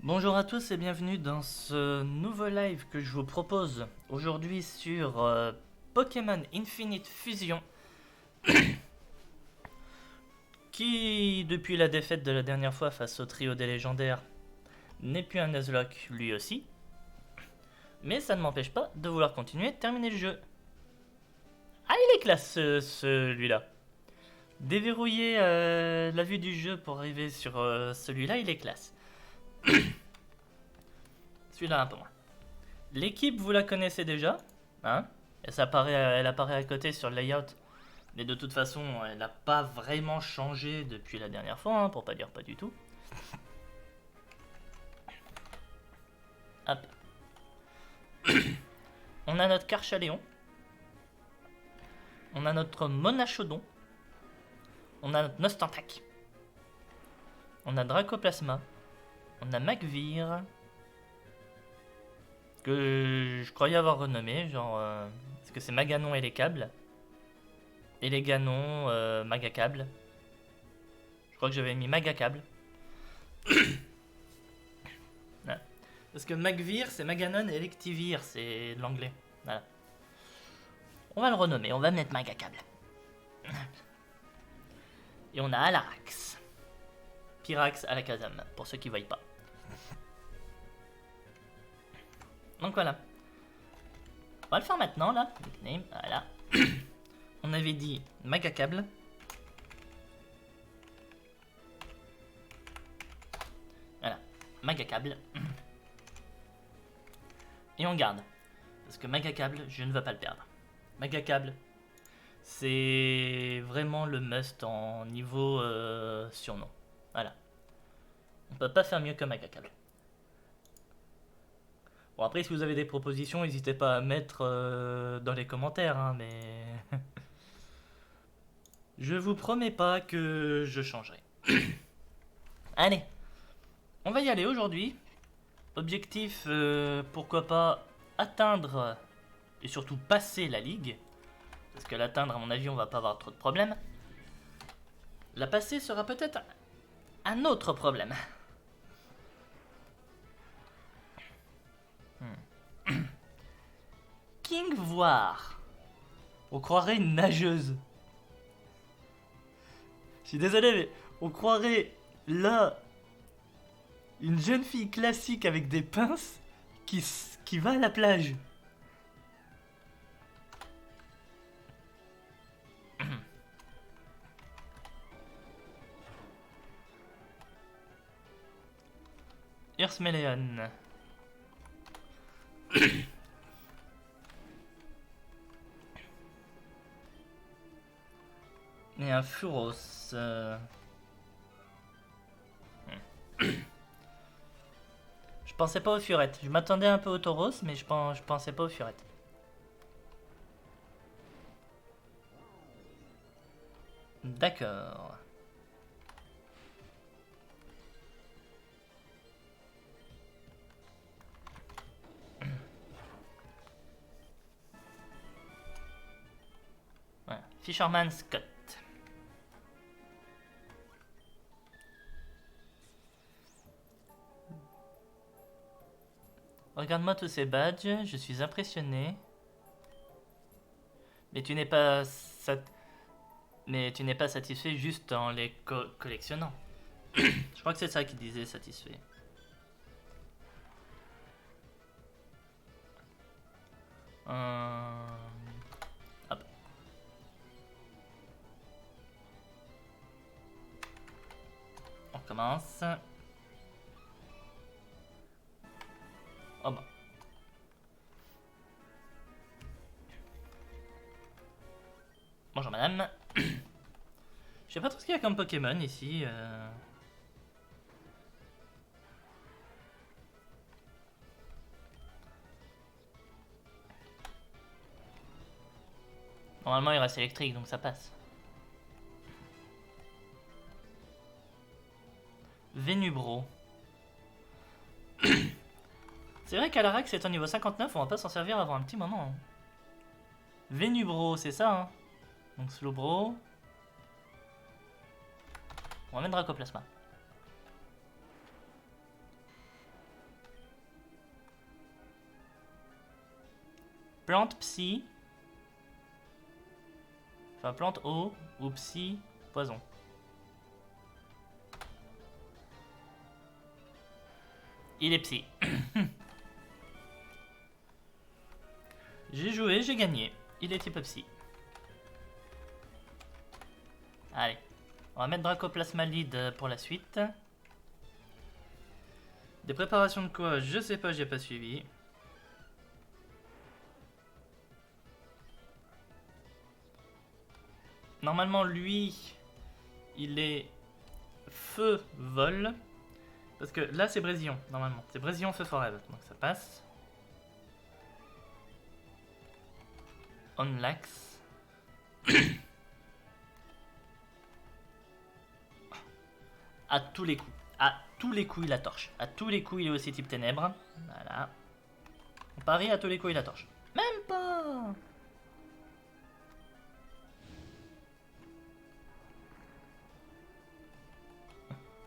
Bonjour à tous et bienvenue dans ce nouveau live que je vous propose aujourd'hui sur Pokémon Infinite Fusion qui, depuis la défaite de la dernière fois face au trio des légendaires, n'est plus un Nuzlocke lui aussi. Mais ça ne m'empêche pas de vouloir continuer de terminer le jeu. Ah, il est classe celui-là. Déverrouiller la vue du jeu pour arriver sur celui-là, il est classe. Celui-là un peu moins. L'équipe, vous la connaissez déjà, hein? Elle apparaît à côté sur le layout, mais de toute façon, elle n'a pas vraiment changé depuis la dernière fois, hein, pour pas dire pas du tout. Hop. On a notre Karchaléon, on a notre Monachodon, on a notre Nostantac, on a Dracoplasma, on a Magvir, que je croyais avoir renommé, genre, parce que c'est Maganon et les câbles. Et les Ganons, Magacable. Je crois que j'avais mis Magacable. Voilà. Parce que Magvir, c'est Maganon et Electivire, c'est de l'anglais. Voilà. On va le renommer, on va mettre Magacable. Et on a Alarax. Pyrax à la Kazam, pour ceux qui ne voient pas. Donc voilà. On va le faire maintenant, là. Nickname, voilà. On avait dit Magacable. Voilà, Magacable. Et on garde. Parce que Magacable, je ne veux pas le perdre. Magacable, c'est vraiment le must en niveau surnom. Voilà. On peut pas faire mieux que Magacable. Bon, après, si vous avez des propositions, n'hésitez pas à mettre dans les commentaires, hein, mais... je vous promets pas que je changerai. Allez, on va y aller aujourd'hui. Objectif, pourquoi pas atteindre et surtout passer la ligue. Parce que l'atteindre, à mon avis, on va pas avoir trop de problèmes. La passer sera peut-être un autre problème. King voir. On croirait une nageuse. Je suis désolé, mais on croirait là une jeune fille classique avec des pinces qui va à la plage. Ursmeleon. Et un Furos. Je pensais pas aux furettes. Je m'attendais un peu au Tauros, mais je pensais pas aux furettes. D'accord. Voilà. Fisherman Scott. Regarde-moi tous ces badges, je suis impressionné. Mais tu n'es pas satisfait juste en les collectionnant. Je crois que c'est ça qu'il disait satisfait. Hop. On commence. Oh bah. Bonjour madame. Je sais pas trop ce qu'il y a comme Pokémon ici. Normalement il reste électrique donc ça passe. Vénubro. C'est vrai qu'Alarax est au niveau 59, on va pas s'en servir avant un petit moment. Hein. Vénubro, c'est ça hein. Donc Slowbro. On va mettre Dracoplasma. plante psy. Enfin, plante eau ou psy poison. Il est psy. J'ai joué, j'ai gagné. Il est type psy. Allez. On va mettre Dracoplasmalide pour la suite. Des préparations de quoi? Je sais pas, j'ai pas suivi. Normalement, lui, il est feu, vol. Parce que là, c'est Brésillon, normalement. C'est Brésillon, feu, forever. Donc ça passe. Onlax. À tous les coups. À tous les coups, il la torche. À tous les coups, il est aussi type ténèbres. Voilà. On parie à tous les coups, il la torche. Même pas.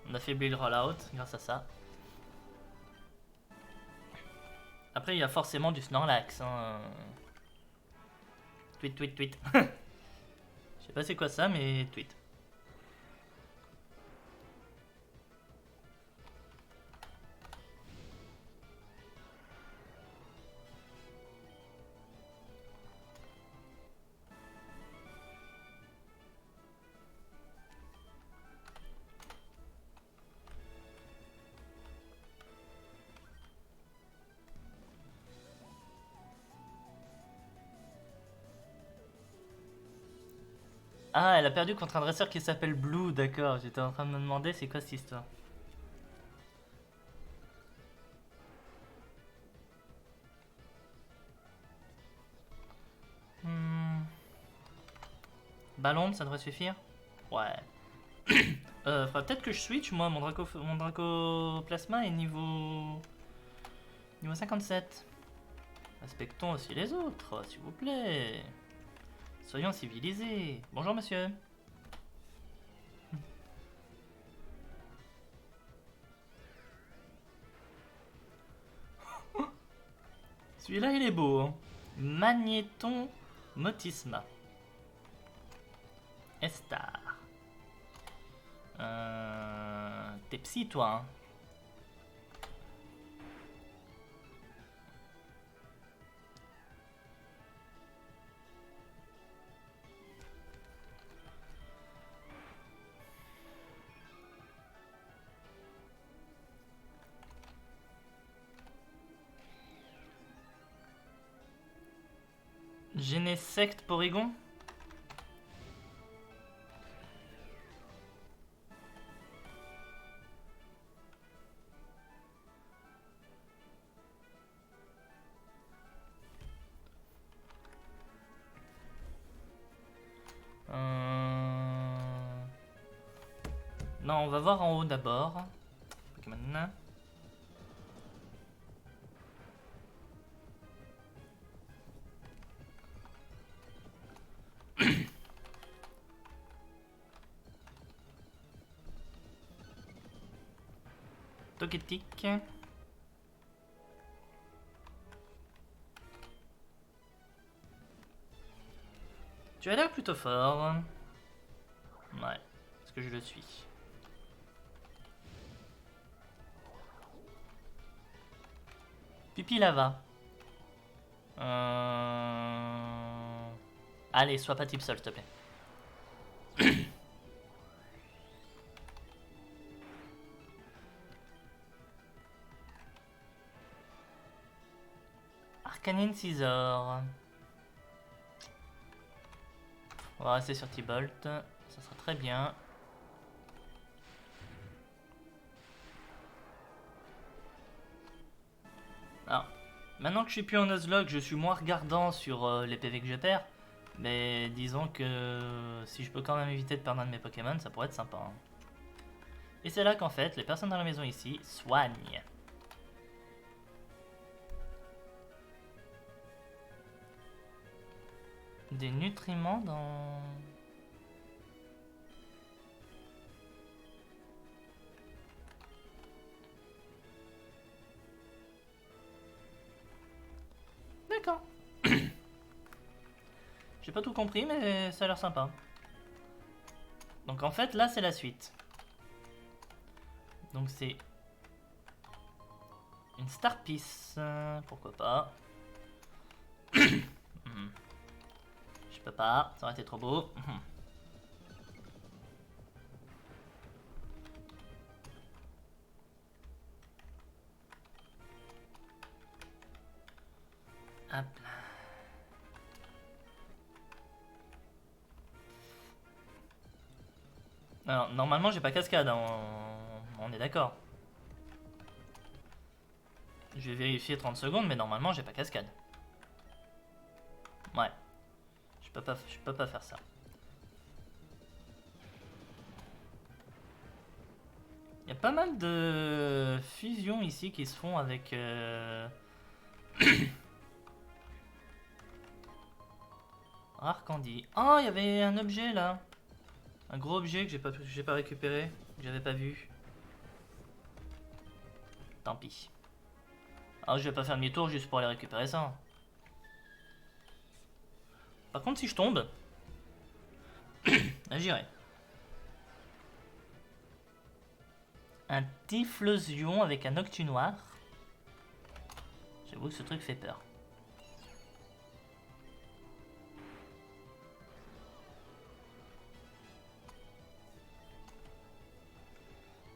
On affaiblit le rollout grâce à ça. Après, il y a forcément du Snorlax. Hein. Tweet, tweet, tweet. Je sais pas c'est quoi ça, mais tweet. Ah, elle a perdu contre un dresseur qui s'appelle Blue, d'accord. J'étais en train de me demander c'est quoi cette histoire. Ballon, ça devrait suffire. Ouais. Faudrait peut-être que je switch, moi, mon Dracoplasma est niveau 57. Respectons aussi les autres, s'il vous plaît. Soyons civilisés. Bonjour, monsieur. Celui-là, il est beau. Hein. Magnéton Motisma. Estar. T'es psy, toi. Hein. Genesect Porygon. Non, on va voir en haut d'abord. Pokémon. Togetic. Tu as l'air plutôt fort. Ouais, est-ce que je le suis? Pipi lava. Allez, sois pas type sol, s'il te plaît. Arcanine Scizor. On va rester sur T-Bolt. Ça sera très bien. Alors, maintenant que je suis plus en Nuzlocke, je suis moins regardant sur les PV que je perds. Mais disons que si je peux quand même éviter de perdre un de mes Pokémon, ça pourrait être sympa. Hein. Et c'est là qu'en fait, les personnes dans la maison ici soignent. Des nutriments dans... D'accord. J'ai pas tout compris, mais ça a l'air sympa. Donc en fait, là, c'est la suite. Donc c'est une Star Piece. Pourquoi pas. Je peux pas, ça aurait été trop beau. Hop là. Alors, normalement, j'ai pas cascade, hein, on est d'accord. Je vais vérifier 30 secondes, mais normalement, j'ai pas cascade. Ouais. Je peux pas faire ça. Il y a pas mal de fusions ici qui se font avec... Rare Candy. Oh, il y avait un objet là. Un gros objet que j'ai pas récupéré, que j'avais pas vu. Tant pis. Alors je vais pas faire demi-tour juste pour aller récupérer ça. Par contre, si je tombe, j'irai. Un Typhlosion avec un Octu noir. J'avoue que ce truc fait peur.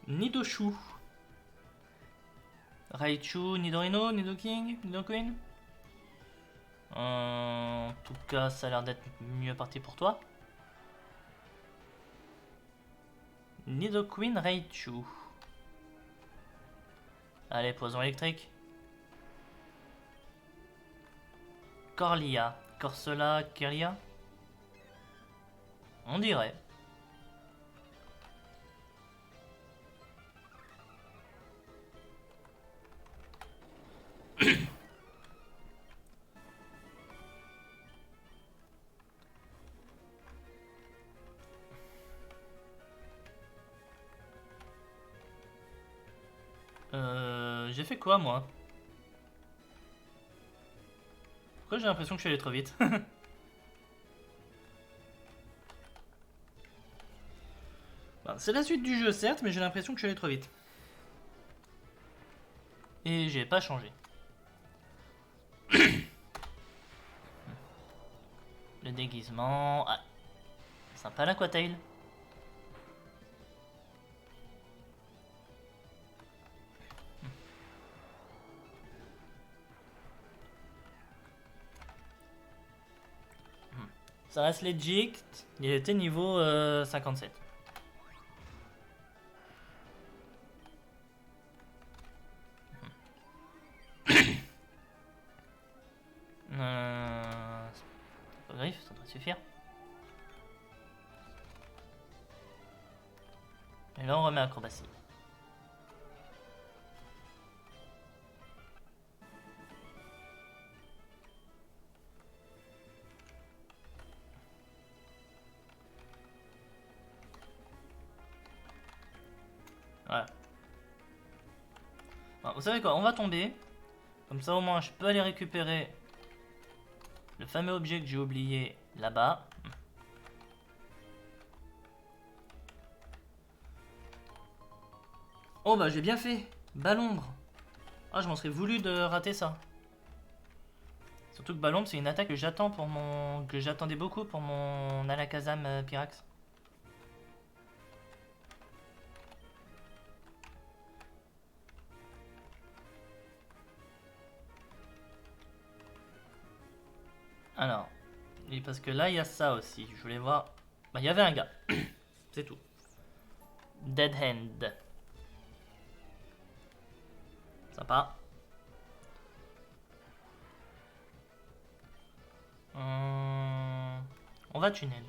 Nidoshu. Raichu, Nidorino, Nidoking, Nidoqueen. En tout cas, ça a l'air d'être mieux parti pour toi. Nidoqueen, Raichu. Allez, poison électrique. Corlia. Corsola, Kirlia. On dirait. J'ai fait quoi moi? Pourquoi j'ai l'impression que je suis allé trop vite? Bah, c'est la suite du jeu certes, mais j'ai l'impression que je suis allé trop vite. Et j'ai pas changé. Le déguisement... Ah, sympa l'Aquatail. Ça reste legit. Il était niveau 57. Pas griffe, ça devrait suffire. Et là on remet acrobatie. Voilà. Bon, vous savez quoi, on va tomber. Comme ça au moins je peux aller récupérer le fameux objet que j'ai oublié là-bas. Oh bah j'ai bien fait. Balombre. Ah, je m'en serais voulu de rater ça. Surtout que Balombre c'est une attaque que j'attends pour mon... que j'attendais beaucoup pour mon Alakazam Pyrax. Alors, et parce que là il y a ça aussi, je voulais voir. Bah il y avait un gars, c'est tout. Dead Hand. Sympa. On va tunnel.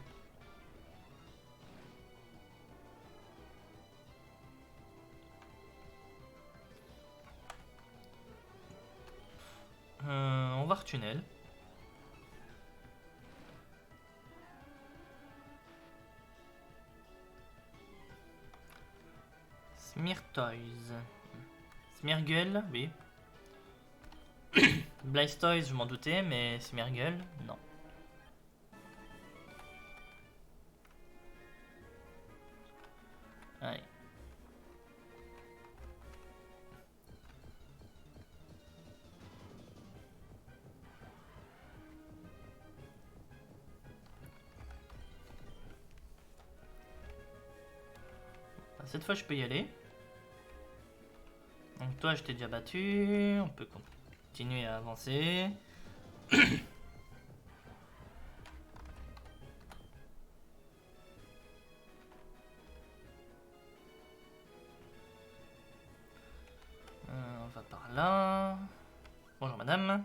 On va retunnel. Smirtoys. Smirguel, oui. Blastoise, je m'en doutais, mais Smirguel, non. Allez. Cette fois je peux y aller. Donc toi je t'ai déjà battu. On peut continuer à avancer. On va par là. Bonjour madame.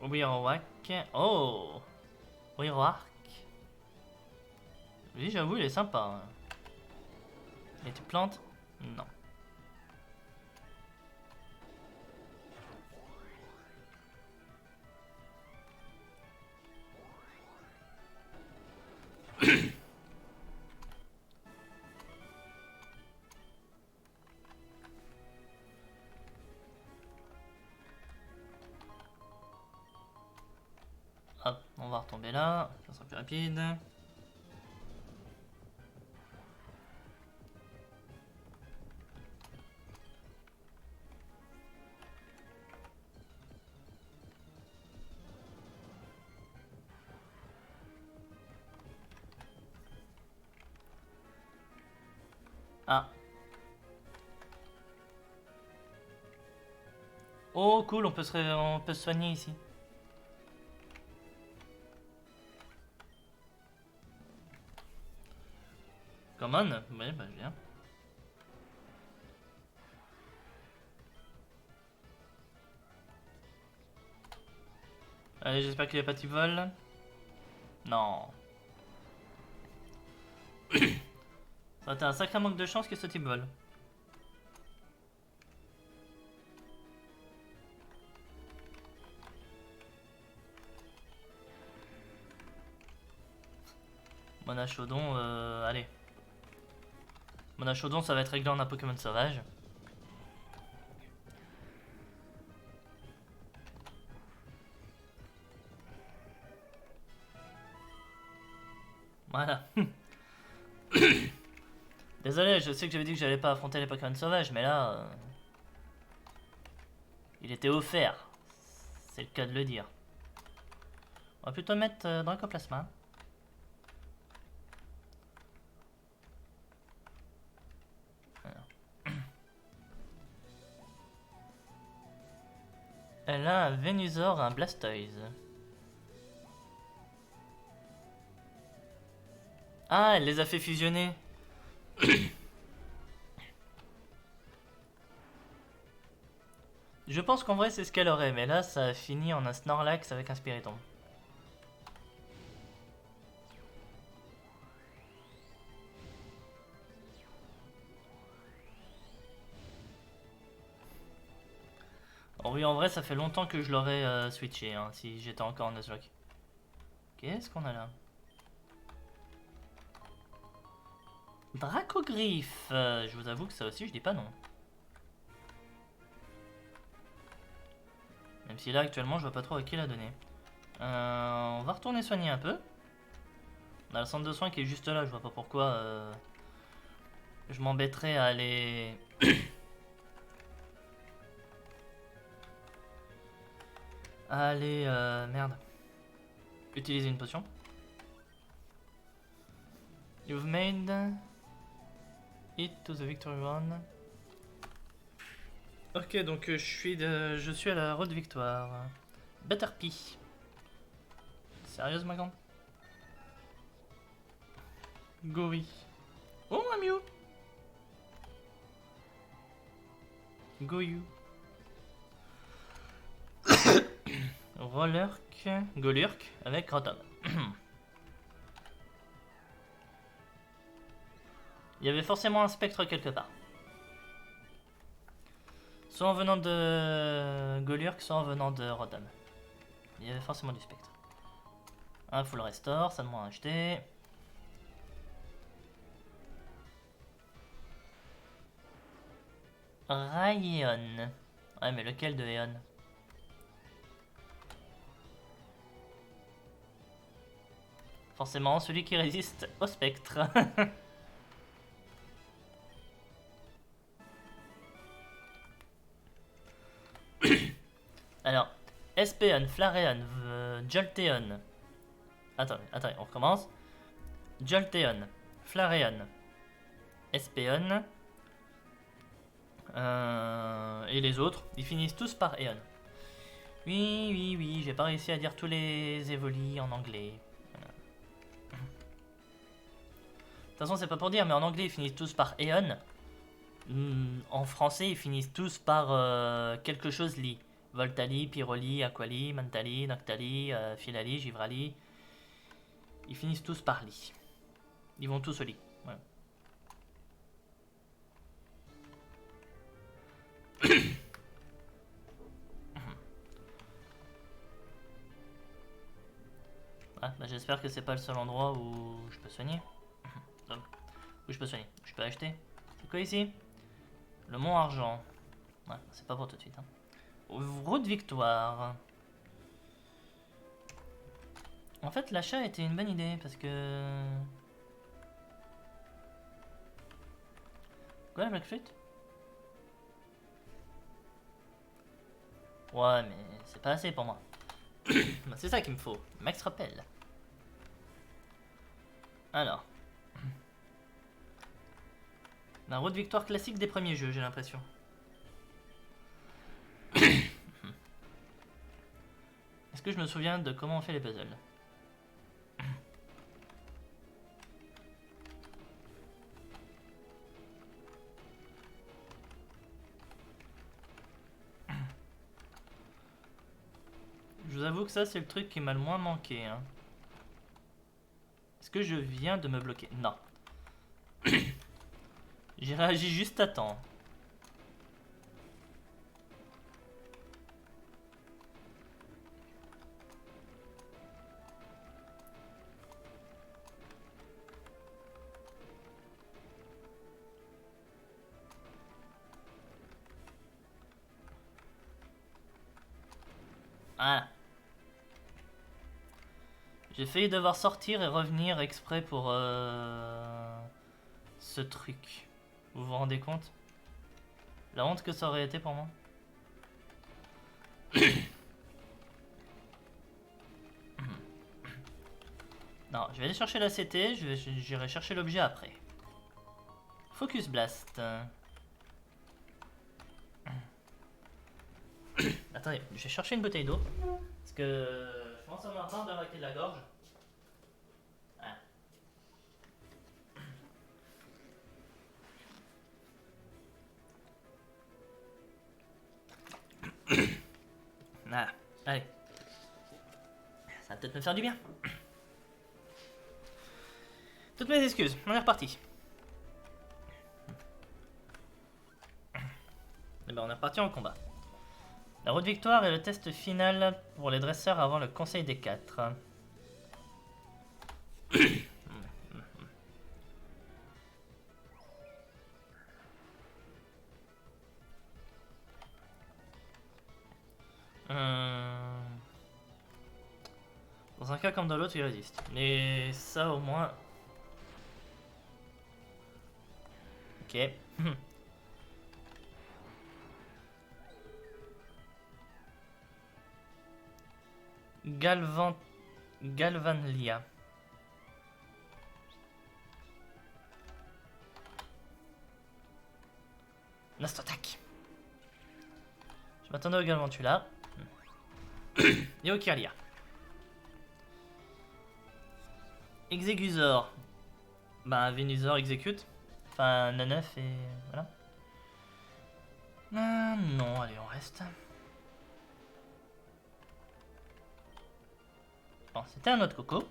Wyrwak. Oh, Wyrwak. Oui, j'avoue, il est sympa. Et tu plantes? Non. Hop, on va retomber là, ça sera plus rapide. Ah. Oh cool, on peut se soigner ici. Come on. Ouais, bah je viens. Allez, j'espère qu'il n'y a pas de vol. Non. Ça aurait été un sacré manque de chance que ce type vole. Monachodon, allez. Monachodon, ça va être réglé en un Pokémon sauvage. Voilà. Désolé, je sais que j'avais dit que j'allais pas affronter les Pokémon sauvages, mais là... il était offert. C'est le cas de le dire. On va plutôt mettre Dracoplasma. Elle a un Venusaur et un Blastoise. Ah, elle les a fait fusionner. Je pense qu'en vrai c'est ce qu'elle aurait, mais là ça a fini en un Snorlax avec un Spiritomb. Oh oui, en vrai ça fait longtemps que je l'aurais switché, hein, si j'étais encore en Nuzlocke. Qu'est-ce qu'on a là? Dracogriffe. Je vous avoue que ça aussi je dis pas non. Même si là actuellement je vois pas trop à qui la donner. On va retourner soigner un peu. On a le centre de soins qui est juste là, je vois pas pourquoi je m'embêterais à aller... Allez, merde. Utiliser une potion. You've made it to the victory run. Ok, donc je suis à la route de victoire. Butterpea. Sérieuse, ma grande? Gory. Oh, un Mew. Goyu. Rolurk. Golurk avec Rotom. Il y avait forcément un spectre quelque part. Soit en venant de Golurk, soit en venant de Rotom. Il y avait forcément du spectre. Un full restore, ça de moins acheté. Rayeon. Ouais, mais lequel de Eon? Forcément, celui qui résiste au spectre. Alors, Espeon, Flareon, Jolteon. Attendez, on recommence. Jolteon, Flareon, Espeon. Et les autres, ils finissent tous par Eon. Oui, j'ai pas réussi à dire tous les évolis en anglais. Voilà. De toute façon, c'est pas pour dire, mais en anglais, ils finissent tous par Eon. En français, ils finissent tous par quelque chose li. Voltali, Pyroli, Aquali, Mantali, Noctali, Filali, Givrali. Ils finissent tous par li. Ils vont tous au lit. Voilà. Ah, bah j'espère que c'est pas le seul endroit où je peux soigner. Où je peux soigner, où je peux acheter. C'est quoi ici? Le Mont Argent. Ouais, c'est pas pour tout de suite. Hein. Route Victoire. En fait, l'achat était une bonne idée parce que. Quoi, la Black Fruit? Ouais, mais c'est pas assez pour moi. Bah, c'est ça qu'il me faut. Max rappel. Alors. La route victoire classique des premiers jeux, j'ai l'impression. Est-ce que je me souviens de comment on fait les puzzles? Je vous avoue que ça, c'est le truc qui m'a le moins manqué. Hein. Est-ce que je viens de me bloquer? Non. J'ai réagi juste à temps. Ah. J'ai failli devoir sortir et revenir exprès pour ce truc. Vous vous rendez compte? La honte que ça aurait été pour moi. Non, je vais aller chercher la CT, j'irai chercher l'objet après. Focus Blast. Attendez, je vais chercher une bouteille d'eau. Parce que je pense à ma part d'arrêter de la gorge. Ah. Ah, allez. Ça va peut-être me faire du bien. Toutes mes excuses, on est reparti. Et ben on est reparti en combat. La route victoire est le test final pour les dresseurs avant le conseil des 4. Dans un cas comme dans l'autre, il résiste. Mais ça au moins... Ok. Galvanlia. Nastotac. Je m'attendais au Galvantula. Et au Kirlia. Exegusor. Bah, Venusor execute. Enfin, 9 et voilà. Non, allez, on reste. Bon, c'était un autre coco.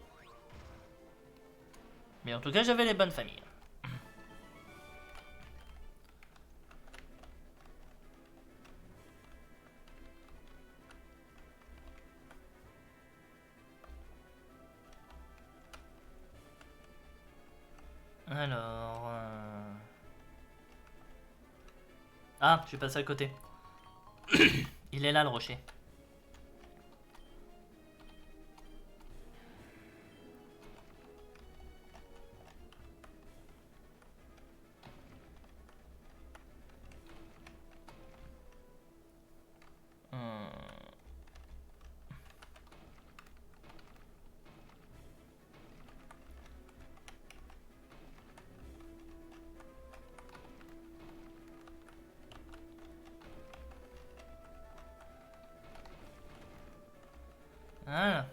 Mais en tout cas, j'avais les bonnes familles. Alors... Ah, je suis passé à côté. Il est là le rocher. Voilà.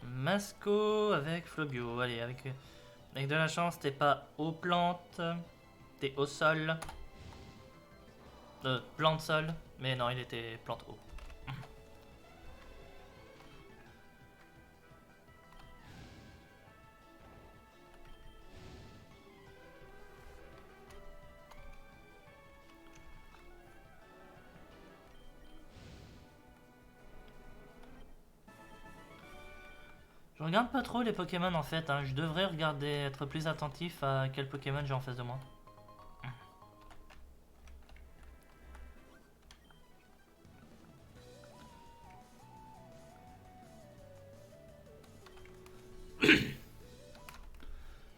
Masco avec Flobio. Allez, avec de la chance, t'es pas aux plantes. T'es au sol. Plante sol. Mais non, il était plante haut. Je regarde pas trop les Pokémon en fait, hein. Je devrais regarder, être plus attentif à quel Pokémon j'ai en face de moi.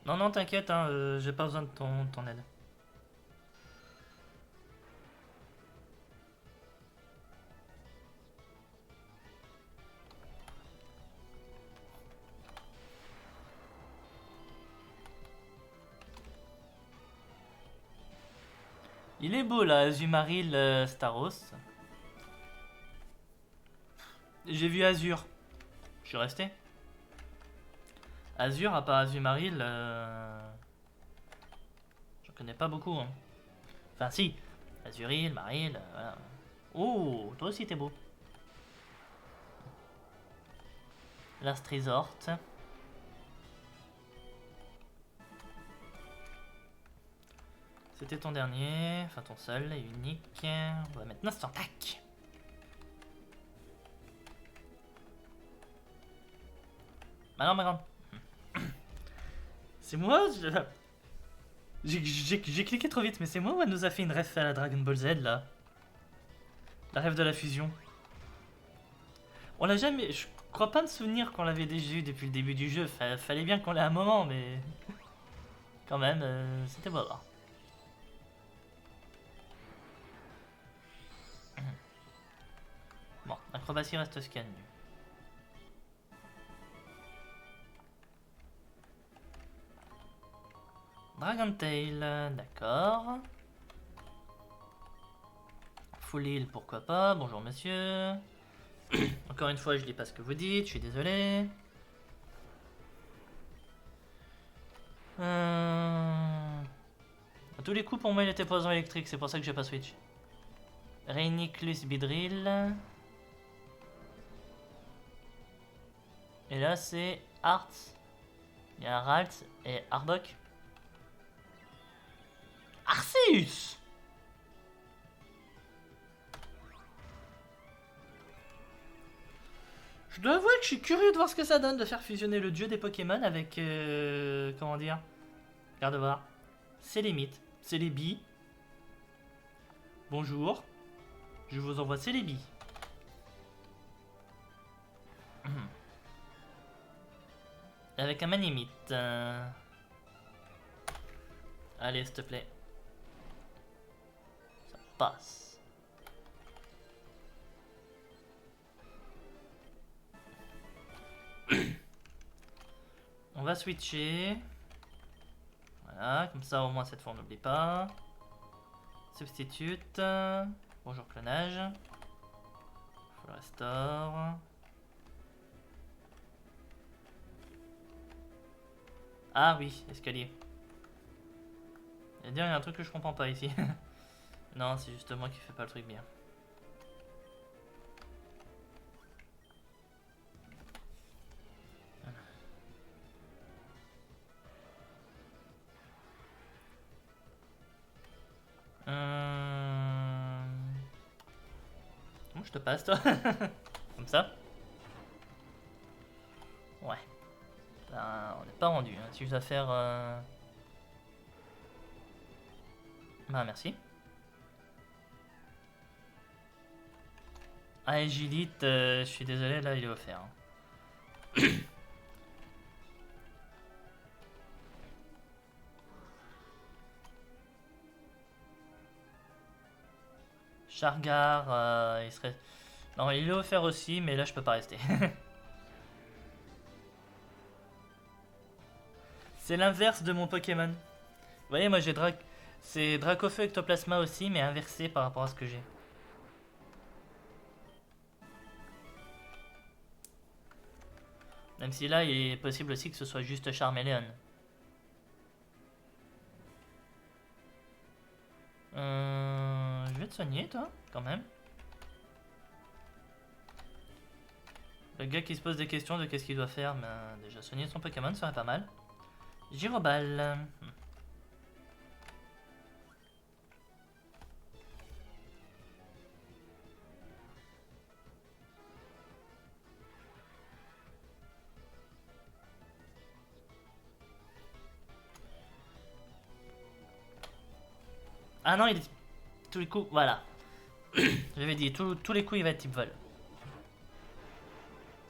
Non, non, t'inquiète, hein, j'ai pas besoin de ton aide. Il est beau là, Azumarill Staros. J'ai vu Azur. Je suis resté. Azur, à part Azumarill, j'en connais pas beaucoup. Hein. Enfin, si. Azuril, Marill, voilà. Oh, toi aussi t'es beau. Last Resort. C'était ton dernier, enfin ton seul et unique. On va maintenant se tac. Bah non, ma grande. C'est moi, j'ai cliqué trop vite, mais c'est moi ou elle nous a fait une ref à la Dragon Ball Z là? La ref de la fusion. On l'a jamais. Je crois pas me souvenir qu'on l'avait déjà eu depuis le début du jeu. Fallait bien qu'on l'ait à un moment, mais. Quand même, c'était pas grave. Bon, acrobatie reste scan. Dragon Tail, d'accord. Full heal, pourquoi pas. Bonjour monsieur. Encore une fois, je dis pas ce que vous dites, je suis désolé. À tous les coups, pour moi, il était poison électrique, c'est pour ça que j'ai pas switch. Rainiclus Bidrill. Et là, c'est Art. Il y a Ralt et Arbok. Arceus! Je dois avouer que je suis curieux de voir ce que ça donne de faire fusionner le dieu des Pokémon avec. Comment dire? Regarde voir. C'est les mythes, c'est les billes. Bonjour. Je vous envoie c'est les billes. Avec un Manémite. Allez, s'il te plaît. Ça passe. On va switcher. Voilà, comme ça au moins cette fois on n'oublie pas. Substitute. Bonjour clonage. Full restore. Ah oui, escalier. Il y a un truc que je comprends pas ici. Non, c'est juste moi qui fais pas le truc bien. Bon, je te passe, toi. Comme ça. Ouais. Là, on n'est pas rendu. Hein. Si je dois faire... Bah, merci. Ah, Gilite, je suis désolé, là, il est offert. Hein. Chargar, il serait... Non, il est offert aussi, mais là, je peux pas rester. C'est l'inverse de mon Pokémon. Vous voyez, moi, j'ai c'est Dracofeu Ectoplasma aussi, mais inversé par rapport à ce que j'ai. Même si là, il est possible aussi que ce soit juste Charmeleon. Je vais te soigner, toi, quand même. Le gars qui se pose des questions de qu'est-ce qu'il doit faire, ben, déjà soigner son Pokémon serait pas mal. Gyroball. Ah non, il est... Tous les coups, voilà. J'avais dit, tous les coups, il va être type vol.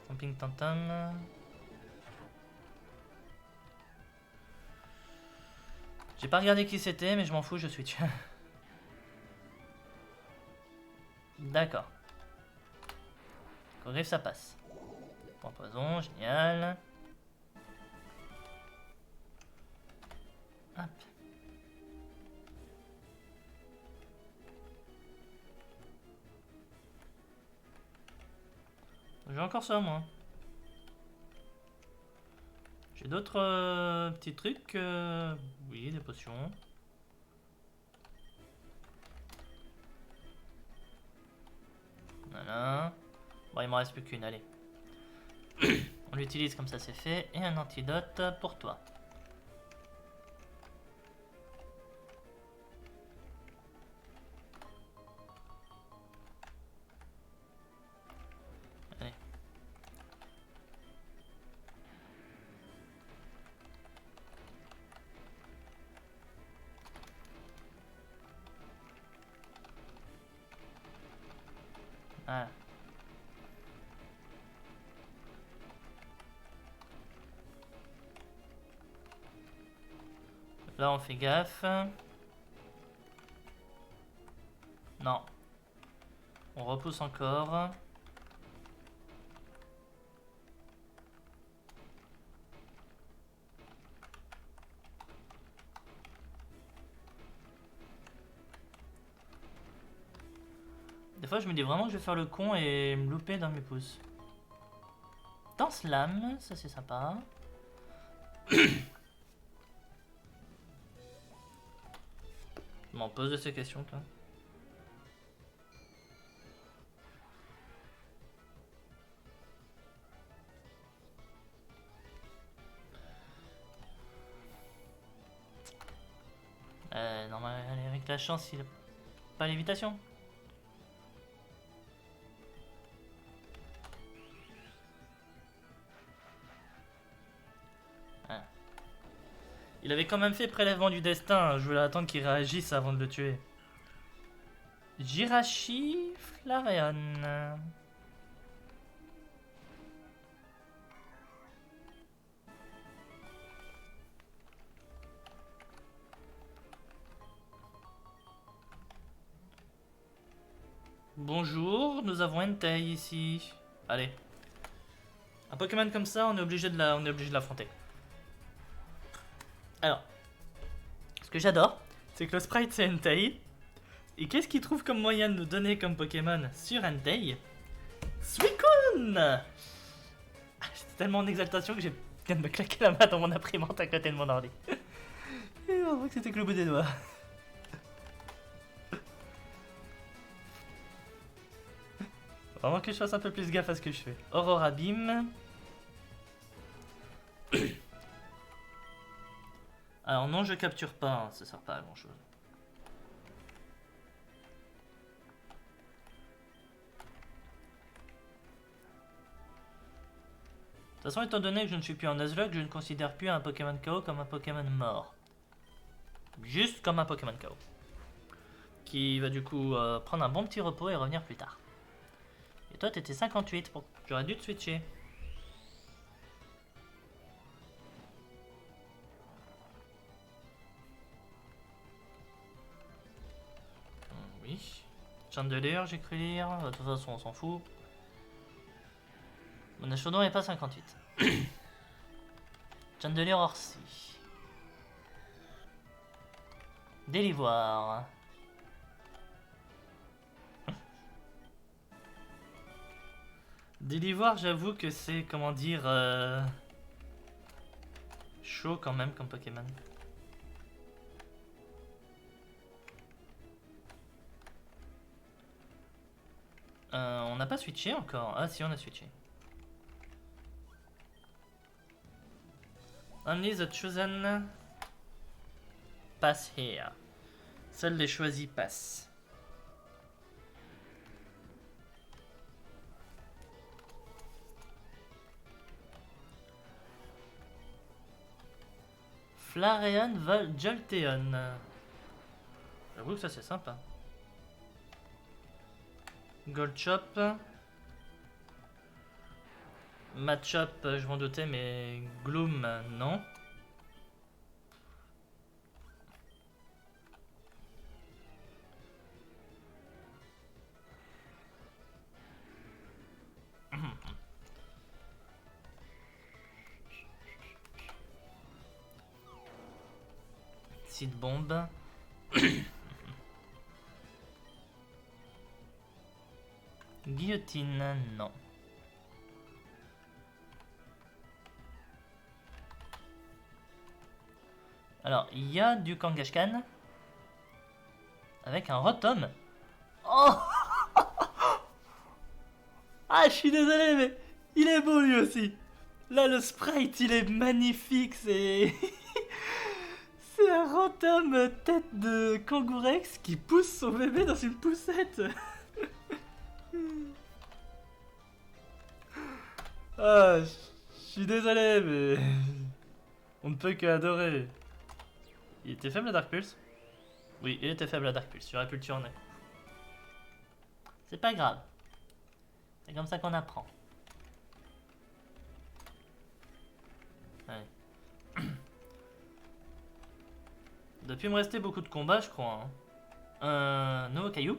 Camping Tantan. J'ai pas regardé qui c'était, mais je m'en fous, je switch. D'accord. Griffe, ça passe. Point poison, génial. Hop. J'ai encore ça, moi. J'ai d'autres petits trucs. Oui, des potions. Voilà. Bon, il m'en reste plus qu'une, allez. On l'utilise comme ça, c'est fait. Et un antidote pour toi. Allez. Voilà. Là, on fait gaffe. Non. On repousse encore. Des fois, je me dis vraiment que je vais faire le con et me louper dans mes pouces. Danse lame, ça c'est sympa. Je m'en pose de ces questions, toi. Normalement, avec la chance, il a pas l'évitation. Ah. Il avait quand même fait prélèvement du destin. Je voulais attendre qu'il réagisse avant de le tuer. Jirachi Flareon. Bonjour, nous avons Entei ici. Allez. Un Pokémon comme ça, on est obligé de l'affronter. Alors, ce que j'adore, c'est que le sprite c'est Entei. Et qu'est-ce qu'il trouve comme moyen de nous donner comme Pokémon sur Entei? Suicune. J'étais tellement en exaltation que j'ai viens de me claquer la main dans mon imprimante à côté de mon ordi. Et on voit que c'était que le bout des doigts. Vraiment que je fasse un peu plus gaffe à ce que je fais. Aurora Beam. Alors non, je capture pas, hein, ça sert pas à grand chose. toute façon, étant donné que je ne suis plus en Nuzlocke, je ne considère plus un Pokémon KO comme un Pokémon mort. Juste comme un Pokémon KO. Qui va du coup prendre un bon petit repos et revenir plus tard. Et toi, t'étais 58, j'aurais dû te switcher. Oui. Chandelier, j'ai cru lire. De toute façon, on s'en fout. Mon Chaudon n'est pas 58. Chandelier Orsi. Délivoire. Délivoire, j'avoue que c'est, comment dire, chaud quand même comme Pokémon. On n'a pas switché encore. Ah si, on a switché. Only the chosen pass here. Seuls les choisis passent. Flareon vol Jolteon. J'avoue que ça c'est sympa. Goldchop. Matchup, je m'en doutais, mais Gloom, non. Seed Bomb. Guillotine, non. Alors, il y a du Kangaskhan avec un Rotom. Oh ah, je suis désolé, mais il est beau lui aussi. Là, le sprite, il est magnifique. C'est c'est un Rotom tête de Kangourex qui pousse son bébé dans une poussette. Ah, je suis désolé, mais on ne peut qu'adorer. Il était faible à Dark Pulse? Oui, il était faible à Dark Pulse. J'aurais pu le tuer en un coup. C'est pas grave. C'est comme ça qu'on apprend. Ouais. Depuis me rester beaucoup de combats, je crois. Hein. Nouveau caillou.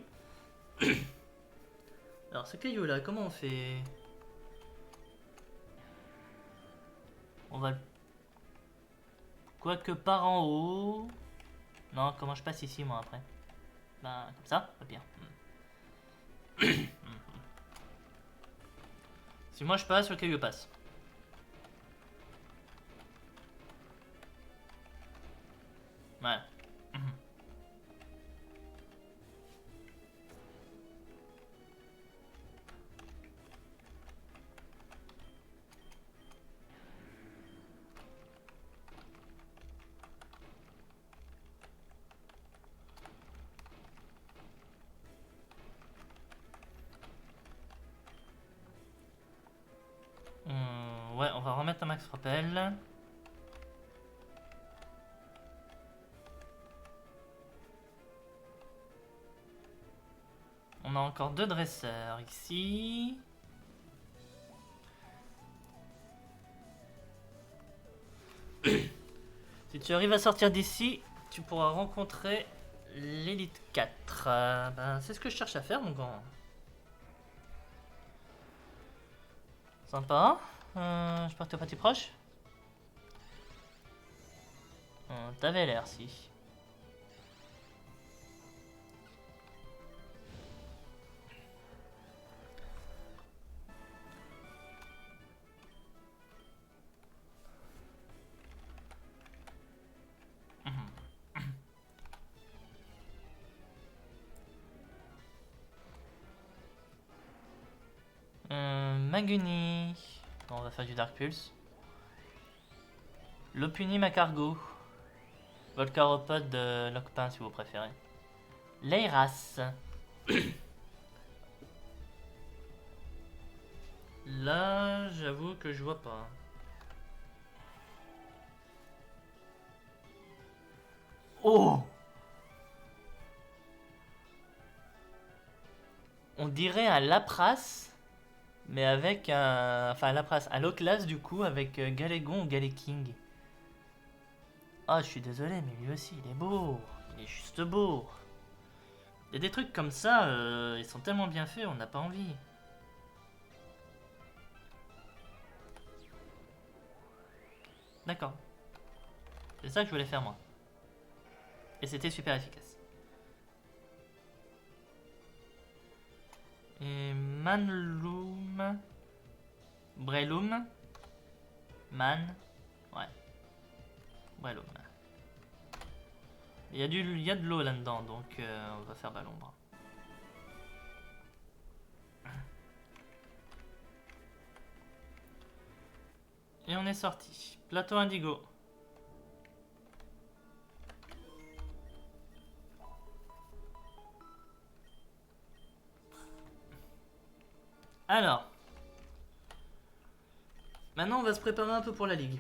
Alors ce caillou là, comment on fait? On va le... Quoique par en haut... Non, comment je passe ici moi après? Bah comme ça, pas pire. Si moi je passe, le caillou passe. Voilà. Ouais, on va remettre un max rappel. On a encore 2 dresseurs ici. Si tu arrives à sortir d'ici, tu pourras rencontrer l'élite 4. Ben, c'est ce que je cherche à faire, mon grand. Sympa. Je partais pas, t'es proche? T'avais l'air, si. Maguni. Bon, on va faire du Dark Pulse. Lopuni Macargo. Volcaropod de Lockpin si vous préférez. Leiras. Là, j'avoue que je vois pas. Oh! On dirait un Lapras, mais avec un... Enfin, un Lapras, un Loclas du coup, avec Galégon ou Galéking. Ah, je suis désolé, mais lui aussi, il est beau. Il est juste beau. Il y a des trucs comme ça, ils sont tellement bien faits, on n'a pas envie. D'accord. C'est ça que je voulais faire moi. Et c'était super efficace. Et Manloom. Breloom. Man. Ouais. Breloom. Il y a de l'eau là-dedans, donc on va faire l'ombre. Et on est sorti. Plateau indigo. Alors. Maintenant, on va se préparer un peu pour la ligue.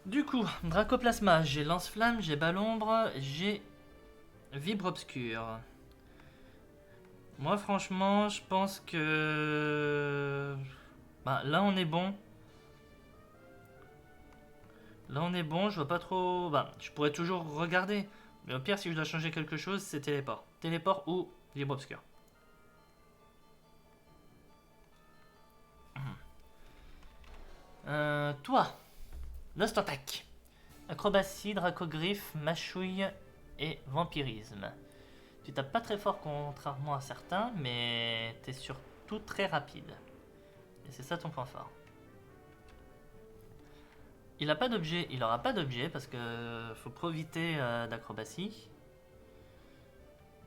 Du coup, Dracoplasma, j'ai Lance-Flamme, j'ai Balombre, j'ai Vibre Obscur. Moi, franchement, je pense que... Bah, là, on est bon. Là, on est bon, je vois pas trop... Bah, je pourrais toujours regarder. Mais au pire, si je dois changer quelque chose, c'est Téléport. Téléport ou Vibre Obscur. Toi, Lost Attack. Acrobatie, Dracogriffe, Mâchouille et Vampirisme. Tu tapes pas très fort contrairement à certains, mais t'es surtout très rapide. Et c'est ça ton point fort. Il a pas d'objet, il aura pas d'objet parce que faut profiter d'acrobatie.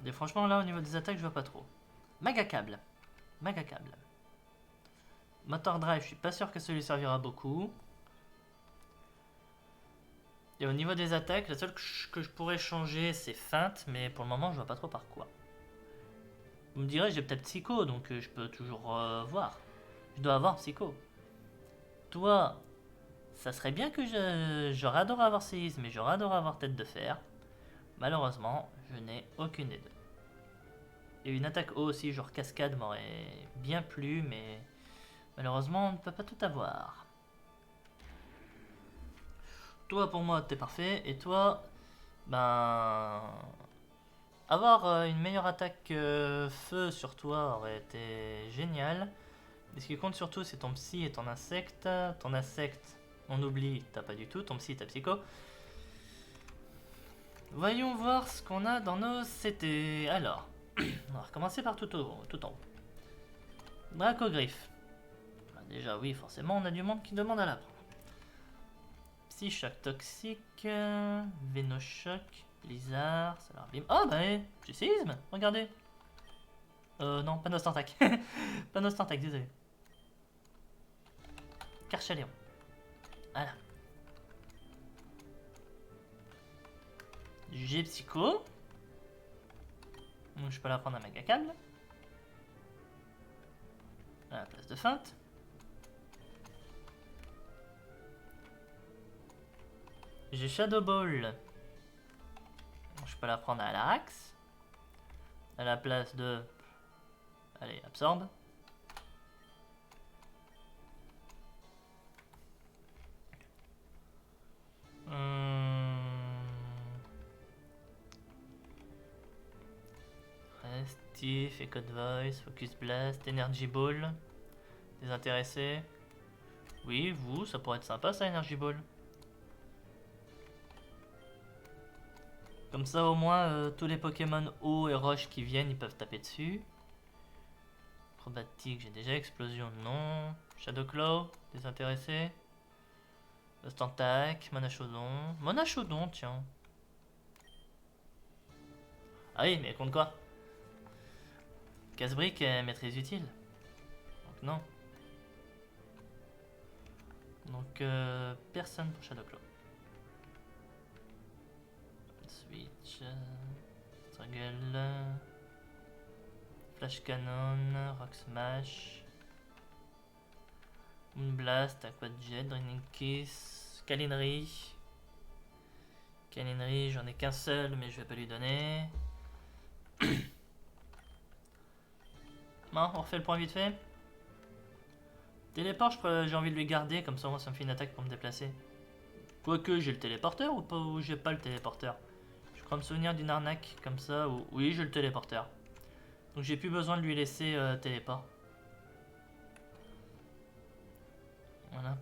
Et franchement là au niveau des attaques je vois pas trop. Magacable. Magacable. Motor Drive, je suis pas sûr que ça lui servira beaucoup. Et au niveau des attaques, la seule que je pourrais changer c'est feinte, mais pour le moment je vois pas trop par quoi. Vous me direz j'ai peut-être Psycho, donc je peux toujours voir. Je dois avoir Psycho. Toi, ça serait bien que j'aurais adoré avoir séisme, mais j'aurais adoré avoir tête de fer. Malheureusement, je n'ai aucune des deux. Et une attaque haut aussi, genre cascade, m'aurait bien plu, mais malheureusement, on ne peut pas tout avoir. Toi, pour moi, t'es parfait, et toi, ben... Avoir une meilleure attaque feu sur toi aurait été génial. Mais ce qui compte surtout, c'est ton psy et ton insecte. Ton insecte, on oublie, t'as pas du tout. Ton psy, t'as psycho. Voyons voir ce qu'on a dans nos CT. Alors, on va recommencer par tout en haut. Dracogriffe. Bah, déjà, oui, forcément, on a du monde qui demande à l'apprendre. Psychoc toxique, Vénochoc, Blizzard, Solar Beam. Oh, bah, j'ai séisme, regardez. Non, pas Nostantac. Pas Nostantac, désolé. Carchaléon. Voilà. J'ai Psycho. Donc, je peux la prendre à Magacable. À la place de feinte. J'ai Shadow Ball. Je peux la prendre à l'Arax. À la place de... Allez, absorbe. Restif, Echo Voice, Focus Blast, Energy Ball. Désintéressé. Oui, vous, ça pourrait être sympa ça, Energy Ball. Comme ça, au moins, tous les Pokémon eau et roche qui viennent, ils peuvent taper dessus. Acrobatique, j'ai déjà Explosion, non. Shadow Claw, désintéressé. Lostantac, Monachodon. Monachodon, tiens. Ah oui, mais contre quoi? Casse-brique est maîtrise utile. Donc non. Donc personne pour Shadow Claw. Switch. Struggle. Flash Cannon, Rock Smash, Moonblast, Aqua Jet, Draining Kiss, Calinerie. Calinerie, j'en ai qu'un seul, mais je vais pas lui donner. Non, on refait le point vite fait. Téléport, j'ai envie de lui garder, comme ça moi ça me fait une attaque pour me déplacer. Quoique, j'ai le téléporteur ou pas, ou j'ai pas le téléporteur. Je crois me souvenir d'une arnaque comme ça, où oui, j'ai le téléporteur. Donc j'ai plus besoin de lui laisser téléport. Voilà.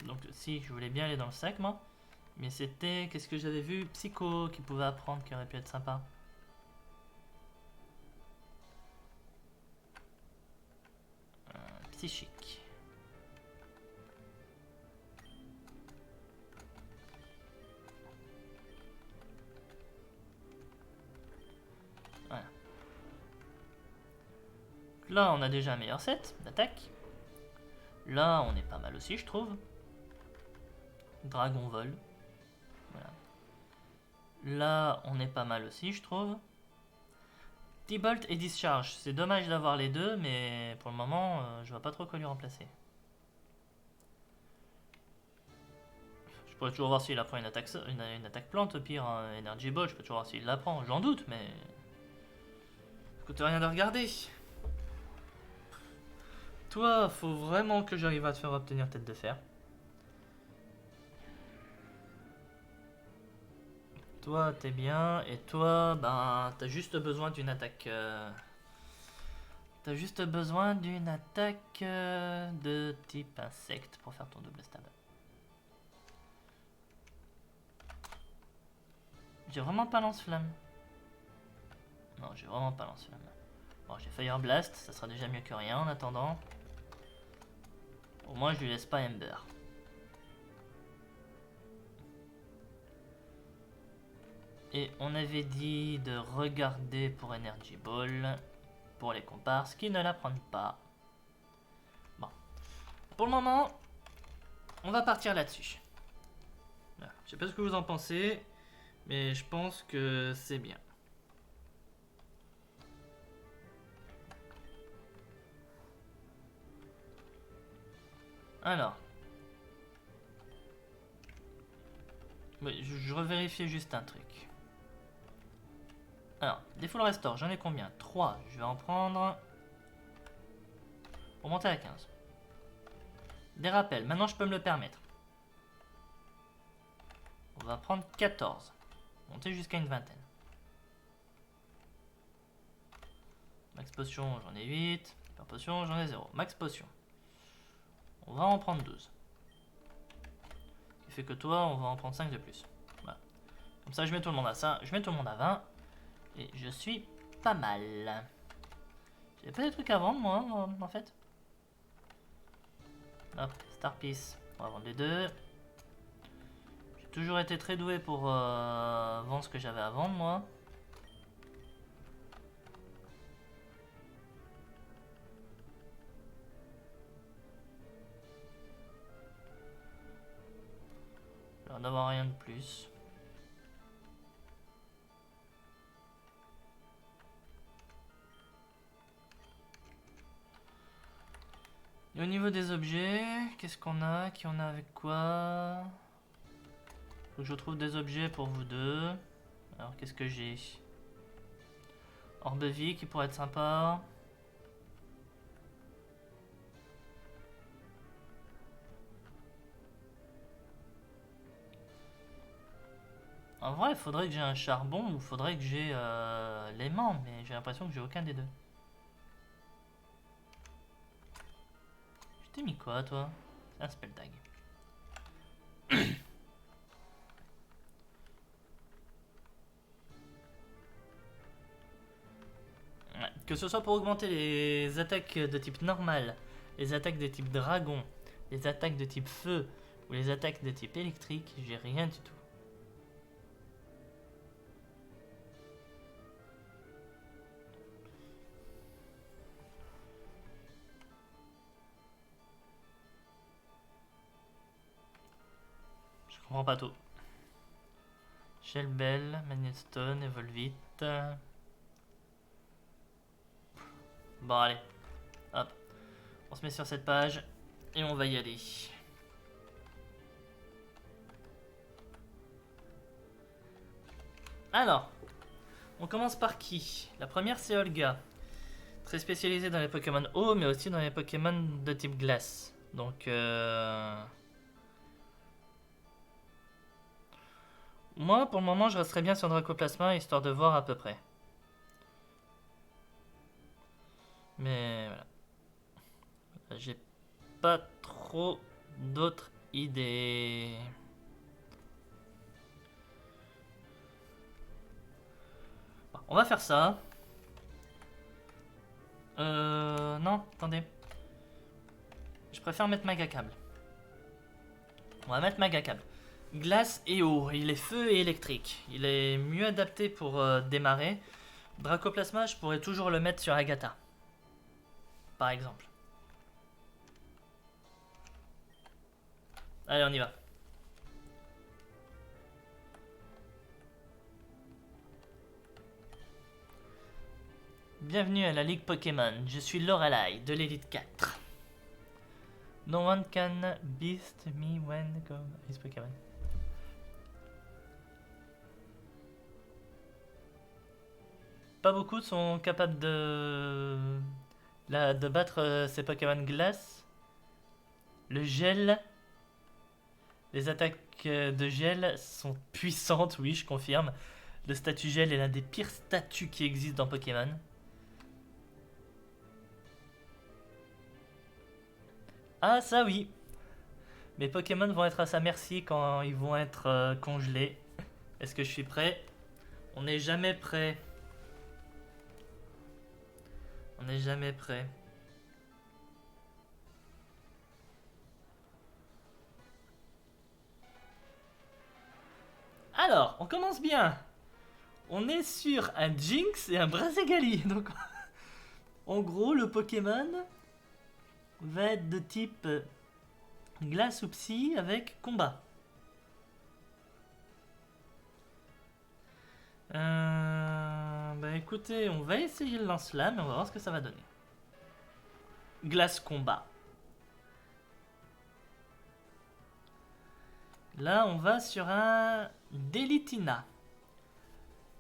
Donc si, je voulais bien aller dans le sac moi. Mais c'était, qu'est-ce que j'avais vu? Psycho qui pouvait apprendre, qui aurait pu être sympa. Psychique. Voilà. Là, on a déjà un meilleur set d'attaque. Là, on est pas mal aussi, je trouve. Dragon vol. Voilà. Là, on est pas mal aussi, je trouve. T-Bolt et Discharge. C'est dommage d'avoir les deux, mais pour le moment, je vois pas trop quoi lui remplacer. Je pourrais toujours voir s'il apprend une attaque plante, au pire, hein, Energy Ball. Je peux toujours voir s'il l'apprend. J'en doute, mais... ça coûte rien de regarder. Toi, faut vraiment que j'arrive à te faire obtenir tête de fer. Toi, t'es bien. Et toi, ben, t'as juste besoin d'une attaque... T'as juste besoin d'une attaque de type insecte pour faire ton double stab. J'ai vraiment pas lance-flamme. Non, j'ai vraiment pas lance-flamme. Bon, j'ai Fire Blast, ça sera déjà mieux que rien en attendant. Au moins, je lui laisse pas Ember. Et on avait dit de regarder pour Energy Ball, pour les comparses qui ne la prennent pas. Bon. Pour le moment, on va partir là-dessus. Je sais pas ce que vous en pensez, mais je pense que c'est bien. Alors. Oui, je revérifiais juste un truc. Alors, des full restore, j'en ai combien? 3, je vais en prendre pour monter à 15. Des rappels, maintenant je peux me le permettre. On va prendre 14. Monter jusqu'à une vingtaine. Max potion, j'en ai 8. Hyper potion, j'en ai 0. Max potion. On va en prendre 12. Ce qui fait que toi, on va en prendre 5 de plus. Voilà. Comme ça, je mets tout le monde à ça. Je mets tout le monde à 20. Et je suis pas mal. J'avais pas des trucs à vendre, moi, en fait. Hop, Star Piece. On va vendre les deux. J'ai toujours été très doué pour vendre ce que j'avais à vendre, moi. Il va d'avoir rien de plus. Et au niveau des objets, qu'est-ce qu'on a? Qui on a avec quoi? Faut que je trouve des objets pour vous deux. Alors qu'est-ce que j'ai? Orbe vie qui pourrait être sympa. En vrai, il faudrait que j'ai un charbon ou il faudrait que j'ai l'aimant, mais j'ai l'impression que j'ai aucun des deux. Je t'ai mis quoi, toi? C'est un spell tag. Ouais. Que ce soit pour augmenter les attaques de type normal, les attaques de type dragon, les attaques de type feu ou les attaques de type électrique, j'ai rien du tout. Je comprends pas tout. Shell Bell, Magnet Stone, Evolvite. Bon, allez. Hop. On se met sur cette page. Et on va y aller. Alors. On commence par qui? La première, c'est Olga. Très spécialisée dans les Pokémon eau, mais aussi dans les Pokémon de type glace. Donc, moi, pour le moment, je resterai bien sur Dracoplasma, histoire de voir à peu près. Mais voilà. J'ai pas trop d'autres idées. Bon, on va faire ça. Non, attendez. Je préfère mettre Magacable. On va mettre Magacable. Glace et eau. Il est feu et électrique. Il est mieux adapté pour démarrer. Dracoplasma, je pourrais toujours le mettre sur Agatha. Par exemple. Allez, on y va. Bienvenue à la Ligue Pokémon. Je suis Lorelai de l'Elite 4. No one can beat me when come is Pokémon. Pas beaucoup sont capables de battre ces Pokémon glace. Le gel. Les attaques de gel sont puissantes, oui, je confirme. Le statut gel est l'un des pires statuts qui existent dans Pokémon. Ah, ça oui. Mes Pokémon vont être à sa merci quand ils vont être congelés. Est-ce que je suis prêt? On n'est jamais prêt. On n'est jamais prêt. Alors, on commence bien. On est sur un Jinx et un Brazegali. Donc, en gros, le Pokémon va être de type glace ou psy avec combat. Bah écoutez, on va essayer le lance-flamme et on va voir ce que ça va donner. Glace combat. Là, on va sur un Delitina.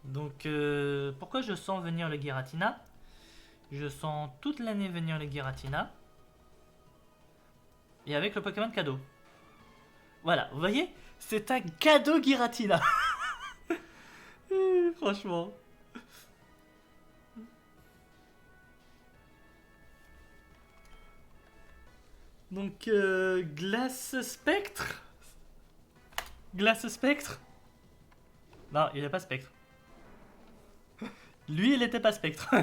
Donc, pourquoi je sens venir le Giratina? Je sens toute l'année venir le Giratina. Et avec le Pokémon cadeau. Voilà, vous voyez? C'est un cadeau Giratina. Franchement. Donc, Glace Spectre. Glace Spectre. Non, il n'est pas Spectre. Lui, il n'était pas Spectre.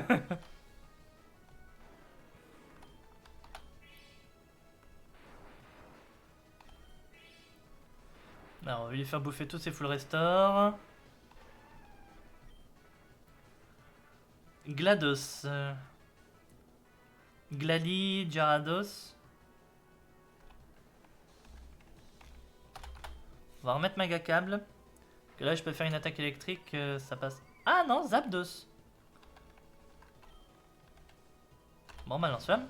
Alors, on va lui faire bouffer tous ses full restore. GLaDOS. Glali, Gyarados. On va remettre Magacable. Que là, je peux faire une attaque électrique, ça passe. Ah non, Zapdos. Bon, bah, lance-flamme.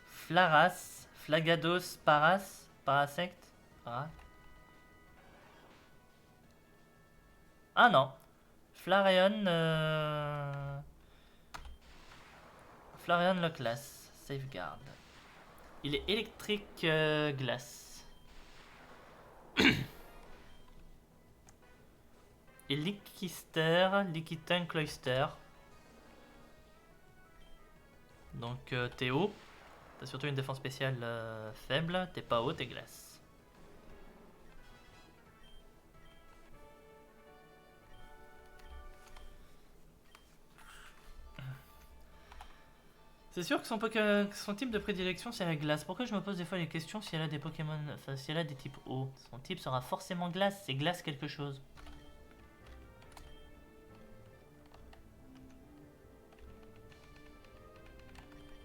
Flaras, Flagados, Paras, Parasect. Ah non. Flareon. Flareon le classe. Safeguard. Il est électrique glace. Et Liquister, Liquitin Cloyster. Donc t'es haut. T'as surtout une défense spéciale faible. T'es pas haut, t'es glace. C'est sûr que son type de prédilection c'est la glace. Pourquoi je me pose des fois les questions si elle a des Pokémon, enfin si elle a des types eau? Son type sera forcément glace, c'est glace quelque chose.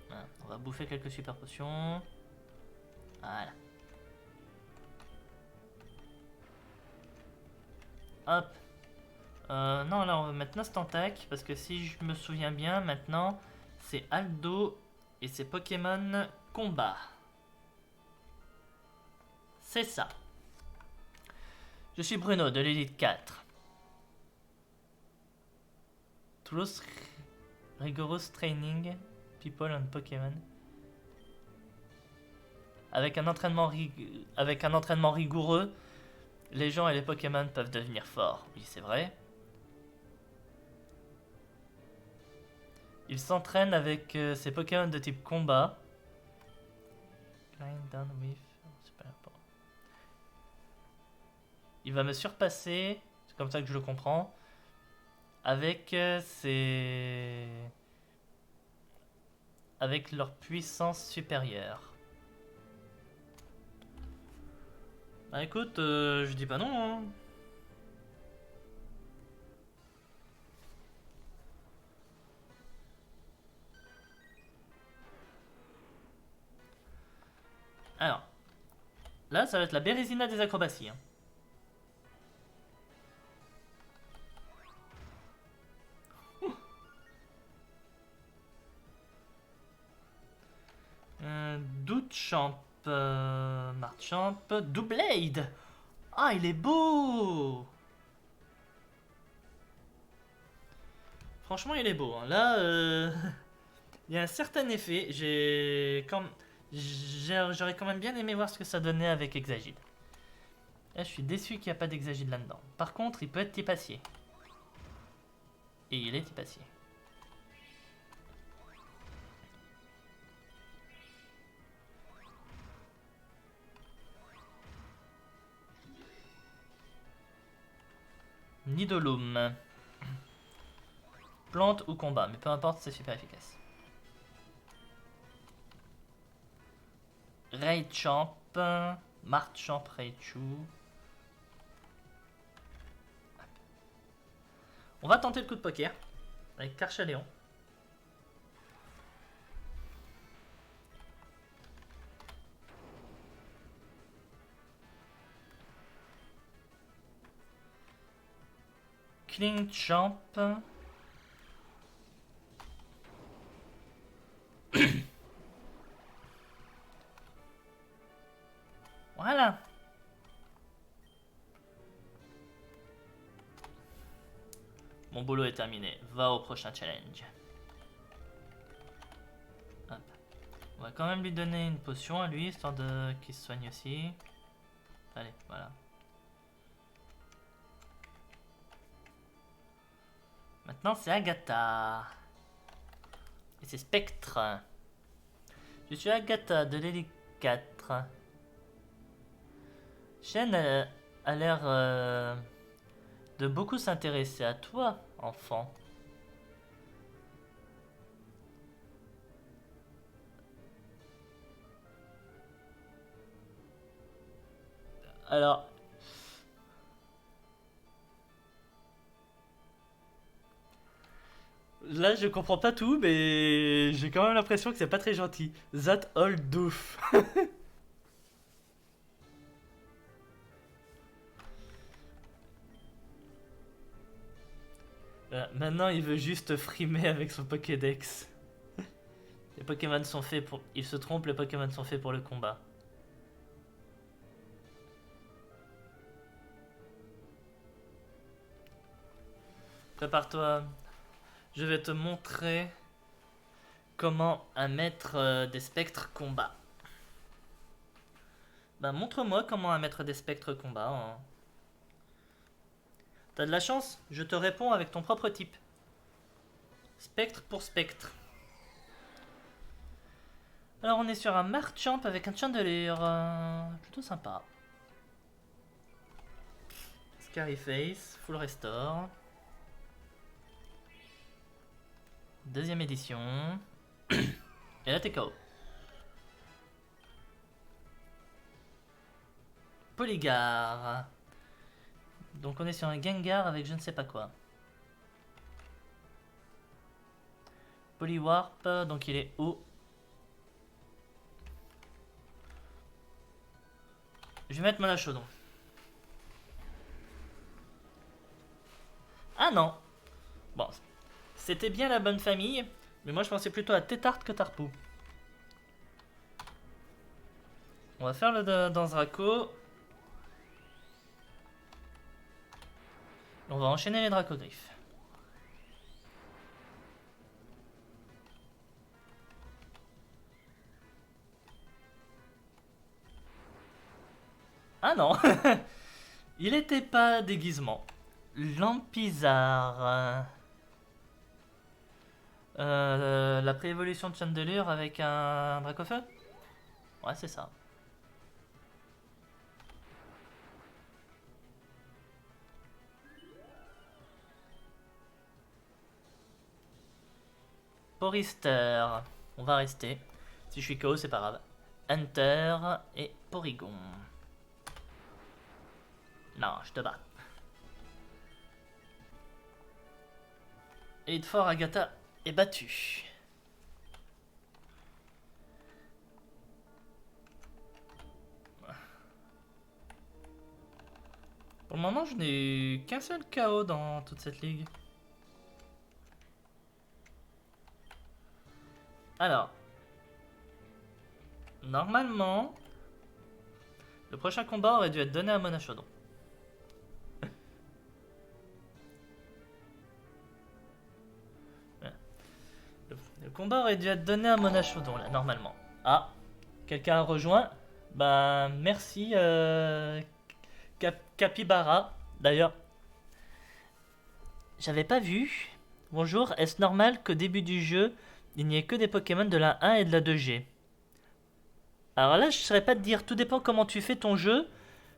Voilà, on va bouffer quelques super potions. Voilà. Hop. Non, là on va mettre Nostantac parce que si je me souviens bien, maintenant c'est Aldo et c'est Pokémon Combat. C'est ça. Je suis Bruno de l'Elite 4. Toulouse Rigorous Training People on Pokémon. Avec un entraînement rigoureux, les gens et les Pokémon peuvent devenir forts. Oui, c'est vrai. Il s'entraîne avec ses Pokémon de type combat. Il va me surpasser, c'est comme ça que je le comprends, avec avec leur puissance supérieure. Bah écoute, je dis pas non, hein. Alors, là ça va être la Bérésina des acrobaties. Hein. Doutchamp, Marchamp, Doublade. Ah, il est beau. Franchement, il est beau. Hein. Là, il y a un certain effet. J'aurais quand même bien aimé voir ce que ça donnait avec Exagide. Là, je suis déçu qu'il n'y a pas d'Exagide là-dedans. Par contre, il peut être type acier. Et il est type acier. Nidolum. Plante ou combat, mais peu importe, c'est super efficace. Raychamp, Marchamp, Raichu. On va tenter le coup de poker avec Karchaléon. Clinchamp. Voilà. Mon boulot est terminé. Va au prochain challenge. Hop. On va quand même lui donner une potion à lui, histoire de qu'il se soigne aussi. Allez, voilà. Maintenant, c'est Agatha. Et c'est Spectre. Je suis Agatha de l'Élite 4. Shen a l'air de beaucoup s'intéresser à toi, enfant. Alors... Là, je comprends pas tout, mais j'ai quand même l'impression que c'est pas très gentil. That old doof. Maintenant, il veut juste frimer avec son Pokédex. Les Pokémon sont faits pour... Il se trompe, les Pokémon sont faits pour le combat. Prépare-toi. Je vais te montrer comment un maître des spectres combat. Bah montre-moi comment un maître des spectres combat. Hein. T'as de la chance, je te réponds avec ton propre type. Spectre pour spectre. Alors on est sur un Marchamp avec un Chandelure. Plutôt sympa. Scarface, Full Restore. Deuxième édition. Et là t'es KO. Polygar. Donc on est sur un Gengar avec je ne sais pas quoi. Poliwarp, donc il est haut. Je vais mettre Molachaudon. Ah Ah non. Bon, c'était bien la bonne famille, mais moi je pensais plutôt à Tétart que Tarpou. On va faire le Danzraco. On va enchaîner les Dracogriffes. Ah non. Il était pas déguisement. Lampizard. La préévolution de Chandelure avec un Dracofeu. Ouais, c'est ça. Porister. On va rester. Si je suis KO, c'est pas grave. Hunter et Porygon. Non, je te bats. Et Fort Agatha est battu. Pour le moment, je n'ai qu'un seul KO dans toute cette ligue. Alors, normalement, le prochain combat aurait dû être donné à Monachodon. Le combat aurait dû être donné à Monachodon, là, normalement. Ah, quelqu'un a rejoint. Bah, merci, Capybara. D'ailleurs, j'avais pas vu. Bonjour, est-ce normal qu'au début du jeu, il n'y ait que des Pokémon de la 1 et de la 2G? Alors là, je ne saurais pas te dire, tout dépend comment tu fais ton jeu,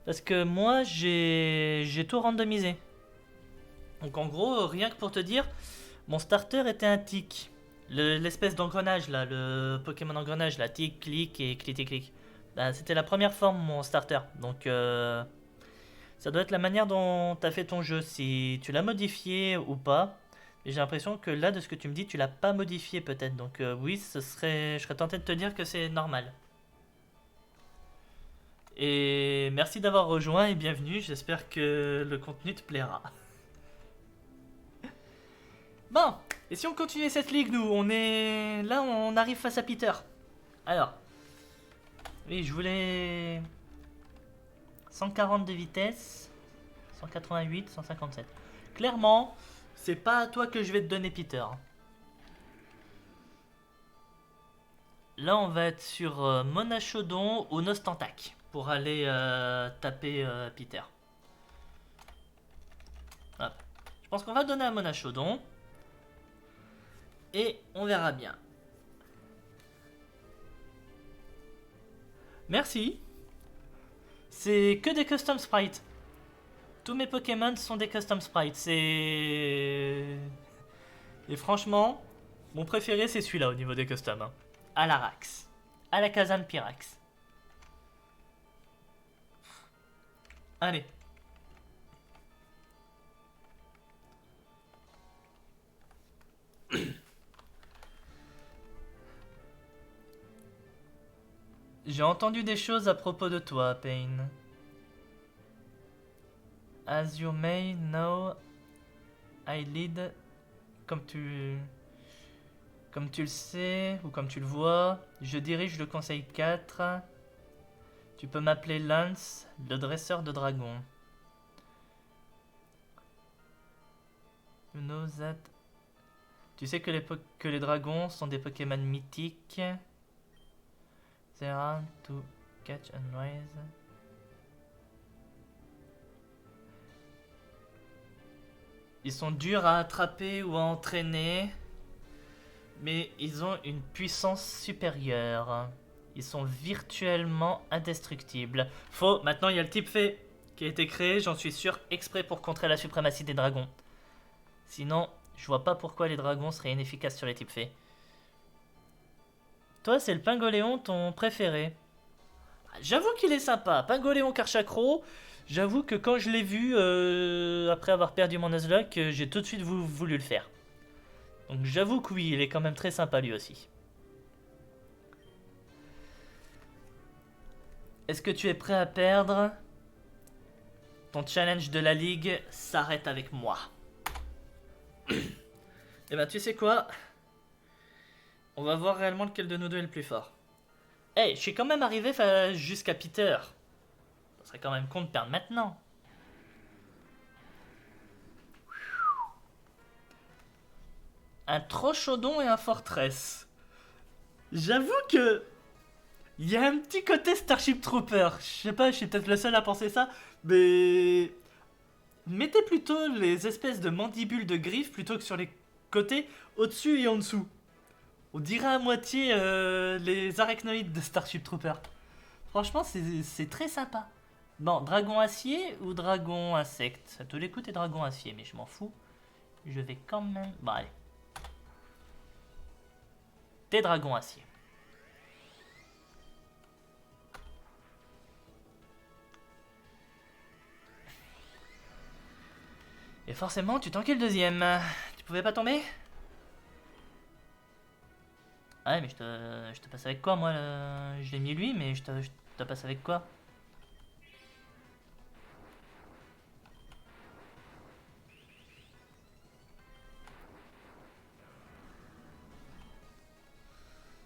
parce que moi, j'ai tout randomisé. Donc en gros, rien que pour te dire, mon starter était un tic. L'espèce d'engrenage là, le Pokémon engrenage là, tic, clic et clic. Bah, c'était la première forme, mon starter. Donc ça doit être la manière dont tu as fait ton jeu, si tu l'as modifié ou pas. Et j'ai l'impression que là, de ce que tu me dis, tu l'as pas modifié peut-être. Donc oui, je serais tenté de te dire que c'est normal. Et merci d'avoir rejoint et bienvenue, j'espère que le contenu te plaira. Bon, et si on continuait cette ligue, nous, on est... Là, on arrive face à Peter. Alors, oui, je voulais... 140 de vitesse, 188, 157. Clairement, c'est pas à toi que je vais te donner Peter. Là, on va être sur Monachodon ou Nostantac pour aller taper Peter. Hop. Je pense qu'on va donner à Monachodon. Et on verra bien. Merci. C'est que des custom sprites. Tous mes Pokémon sont des custom sprites. C'est... Et franchement, mon préféré c'est celui-là au niveau des customs. Hein. Alarax. Alakazam Pyrax. Allez. J'ai entendu des choses à propos de toi, Pain. As you may know, I lead, comme tu le sais, ou comme tu le vois, je dirige le conseil 4. Tu peux m'appeler Lance, le dresseur de dragons. You know that... Tu sais que les dragons sont des Pokémon mythiques. They are to catch and raise. Ils sont durs à attraper ou à entraîner, mais ils ont une puissance supérieure. Ils sont virtuellement indestructibles. Faux, maintenant il y a le type fée qui a été créé, j'en suis sûr, exprès pour contrer la suprématie des dragons. Sinon, je vois pas pourquoi les dragons seraient inefficaces sur les types fées. Toi, c'est le Pingoléon ton préféré. J'avoue qu'il est sympa. Pingoléon Karchakro, j'avoue que quand je l'ai vu, après avoir perdu mon Nuzlocke, j'ai tout de suite voulu le faire. Donc j'avoue que oui, il est quand même très sympa lui aussi. Est-ce que tu es prêt à perdre? Ton challenge de la ligue s'arrête avec moi. Eh ben, tu sais quoi? On va voir réellement lequel de nous deux est le plus fort. Hey, je suis quand même arrivé jusqu'à Peter. Ça serait quand même con de perdre maintenant. Un Trochaudon et un Fortress. J'avoue que... Il y a un petit côté Starship Trooper. Je sais pas, je suis peut-être le seul à penser ça. Mais... Mettez plutôt les espèces de mandibules de griffes plutôt que sur les côtés, au-dessus et en dessous. On dirait à moitié les arachnoïdes de Starship Trooper. Franchement, c'est très sympa. Bon, dragon acier ou dragon insecte? À tous les coups, t'es dragon acier, mais je m'en fous. Je vais quand même... Bah allez. T'es dragon acier. Et forcément, tu tanquais le deuxième. Tu pouvais pas tomber? Ouais, mais je te passe avec quoi, moi Je l'ai mis lui, mais je te passe avec quoi?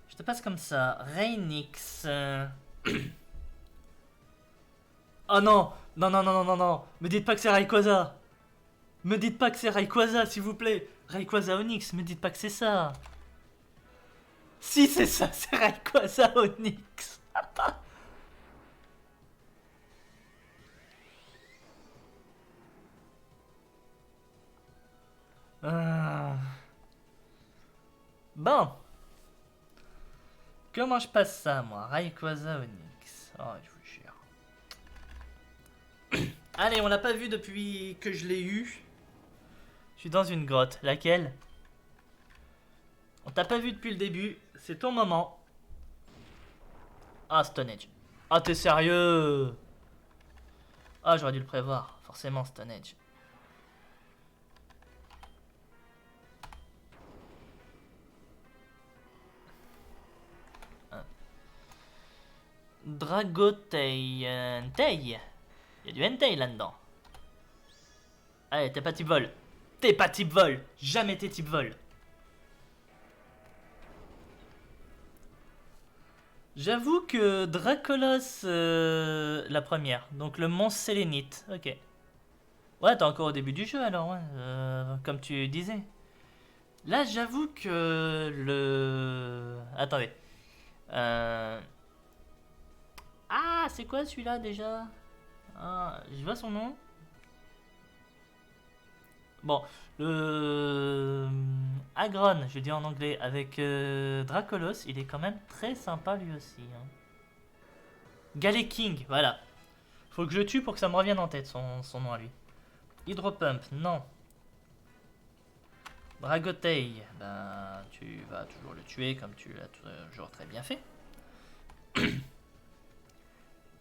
Je te passe comme ça. Rainix. Oh non! Non, non, non, non, non, non! Me dites pas que c'est Rayquaza! Me dites pas que c'est Rayquaza, s'il vous plaît! Rayquaza Onyx, me dites pas que c'est ça! Si c'est ça, c'est Rayquaza Onyx! Ah. Bon! Comment je passe ça, moi? Rayquaza Onyx. Oh, je vous jure. Allez, on l'a pas vu depuis que je l'ai eu. Je suis dans une grotte. Laquelle? On t'a pas vu depuis le début. C'est ton moment. Ah, Stone Age. Ah, t'es sérieux? Ah, j'aurais dû le prévoir. Forcément, Stone Age. Dragotei. Entei. Il y a du Entei là-dedans. Allez, t'es pas type vol. T'es pas type vol. Jamais t'es type vol. J'avoue que Dracolos, la première. Donc le monstre sélénite. Ok. Ouais, t'es encore au début du jeu alors, ouais. Comme tu disais. Là, j'avoue que le... Attendez. Euh... Ah, c'est quoi celui-là déjà? Ah, je vois son nom. Bon, le Agron, je dis en anglais, avec Dracolos, il est quand même très sympa lui aussi. Hein. Galeking, voilà. Faut que je tue pour que ça me revienne en tête son nom à lui. Hydropump, non. Dragotei, ben tu vas toujours le tuer comme tu l'as toujours très bien fait.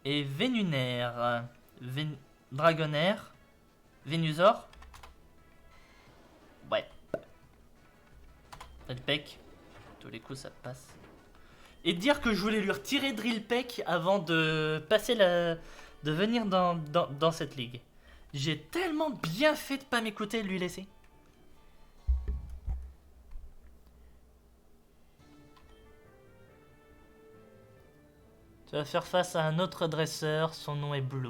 Et Vénunaire, Dragonaire, Vénusor. Ouais. Drillpeck. Tous les coups ça passe. Et dire que je voulais lui retirer Drillpeck avant de passer la... de venir dans cette ligue. J'ai tellement bien fait de pas m'écouter et de lui laisser. Tu vas faire face à un autre dresseur, son nom est Blue.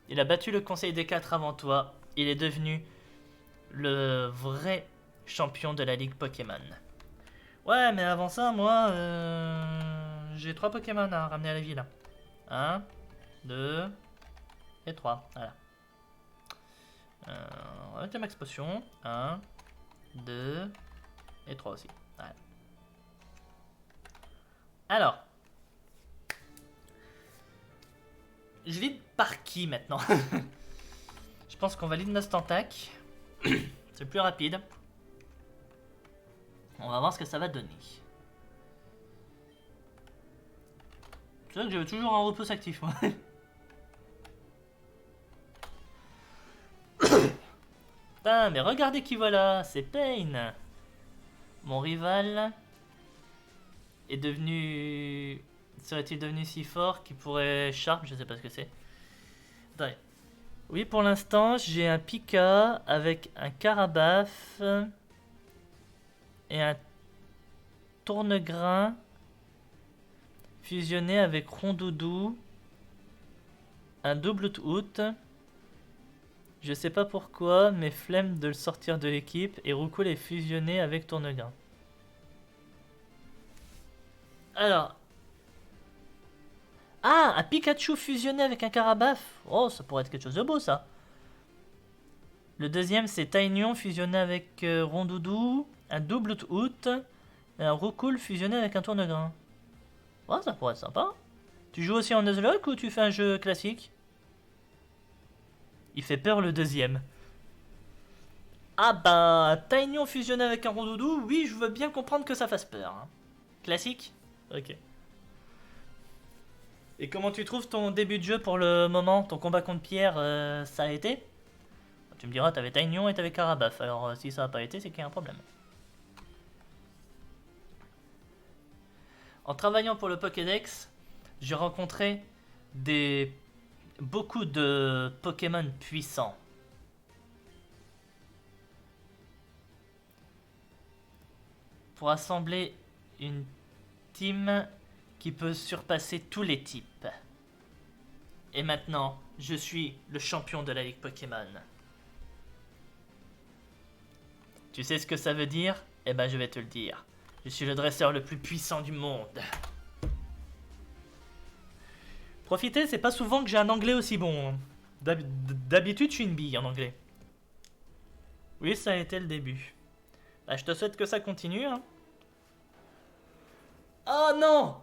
Il a battu le conseil des 4 avant toi. Il est devenu le vrai champion de la ligue Pokémon. Ouais, mais avant ça, moi, j'ai 3 Pokémon à ramener à la ville. 1, 2 et 3. Voilà. On va mettre la max potion. 1, 2 et 3 aussi. Voilà. Alors. Je lead par qui maintenant? Je pense qu'on va lead Nostantac. C'est plus rapide. On va voir ce que ça va donner. C'est vrai que j'avais toujours un repousse actif, moi. Putain, mais regardez qui voilà, c'est Pain. Mon rival est devenu... Serait-il devenu si fort qu'il pourrait Sharp? Je sais pas ce que c'est. Attendez. Oui, pour l'instant, j'ai un Pika avec un Carabaf et un tourne-grain fusionné avec Rondoudou. Un double out. Je sais pas pourquoi, mais flemme de le sortir de l'équipe et Roucoule est fusionné avec Tournegrain. Alors. Ah, un Pikachu fusionné avec un Carabaf. Oh, ça pourrait être quelque chose de beau, ça. Le deuxième, c'est Taignon fusionné avec Rondoudou. Un double out. Et un Roucoule fusionné avec un Tournegrain. Oh, ça pourrait être sympa. Tu joues aussi en Nuzlocke ou tu fais un jeu classique? Il fait peur le deuxième. Ah bah, Taignon fusionné avec un Rondoudou, oui, je veux bien comprendre que ça fasse peur. Hein. Classique? Ok. Et comment tu trouves ton début de jeu pour le moment? Ton combat contre Pierre, ça a été? Tu me diras, t'avais Taignon et t'avais Carabaf, alors si ça n'a pas été, c'est qu'il y a un problème. En travaillant pour le Pokédex, j'ai rencontré beaucoup de Pokémon puissants. Pour assembler une team qui peut surpasser tous les types. Et maintenant, je suis le champion de la Ligue Pokémon. Tu sais ce que ça veut dire? Eh ben je vais te le dire. Je suis le dresseur le plus puissant du monde. Profitez, c'est pas souvent que j'ai un anglais aussi bon. D'habitude, je suis une bille en anglais. Oui, ça a été le début. Bah, je te souhaite que ça continue. Hein. Oh non!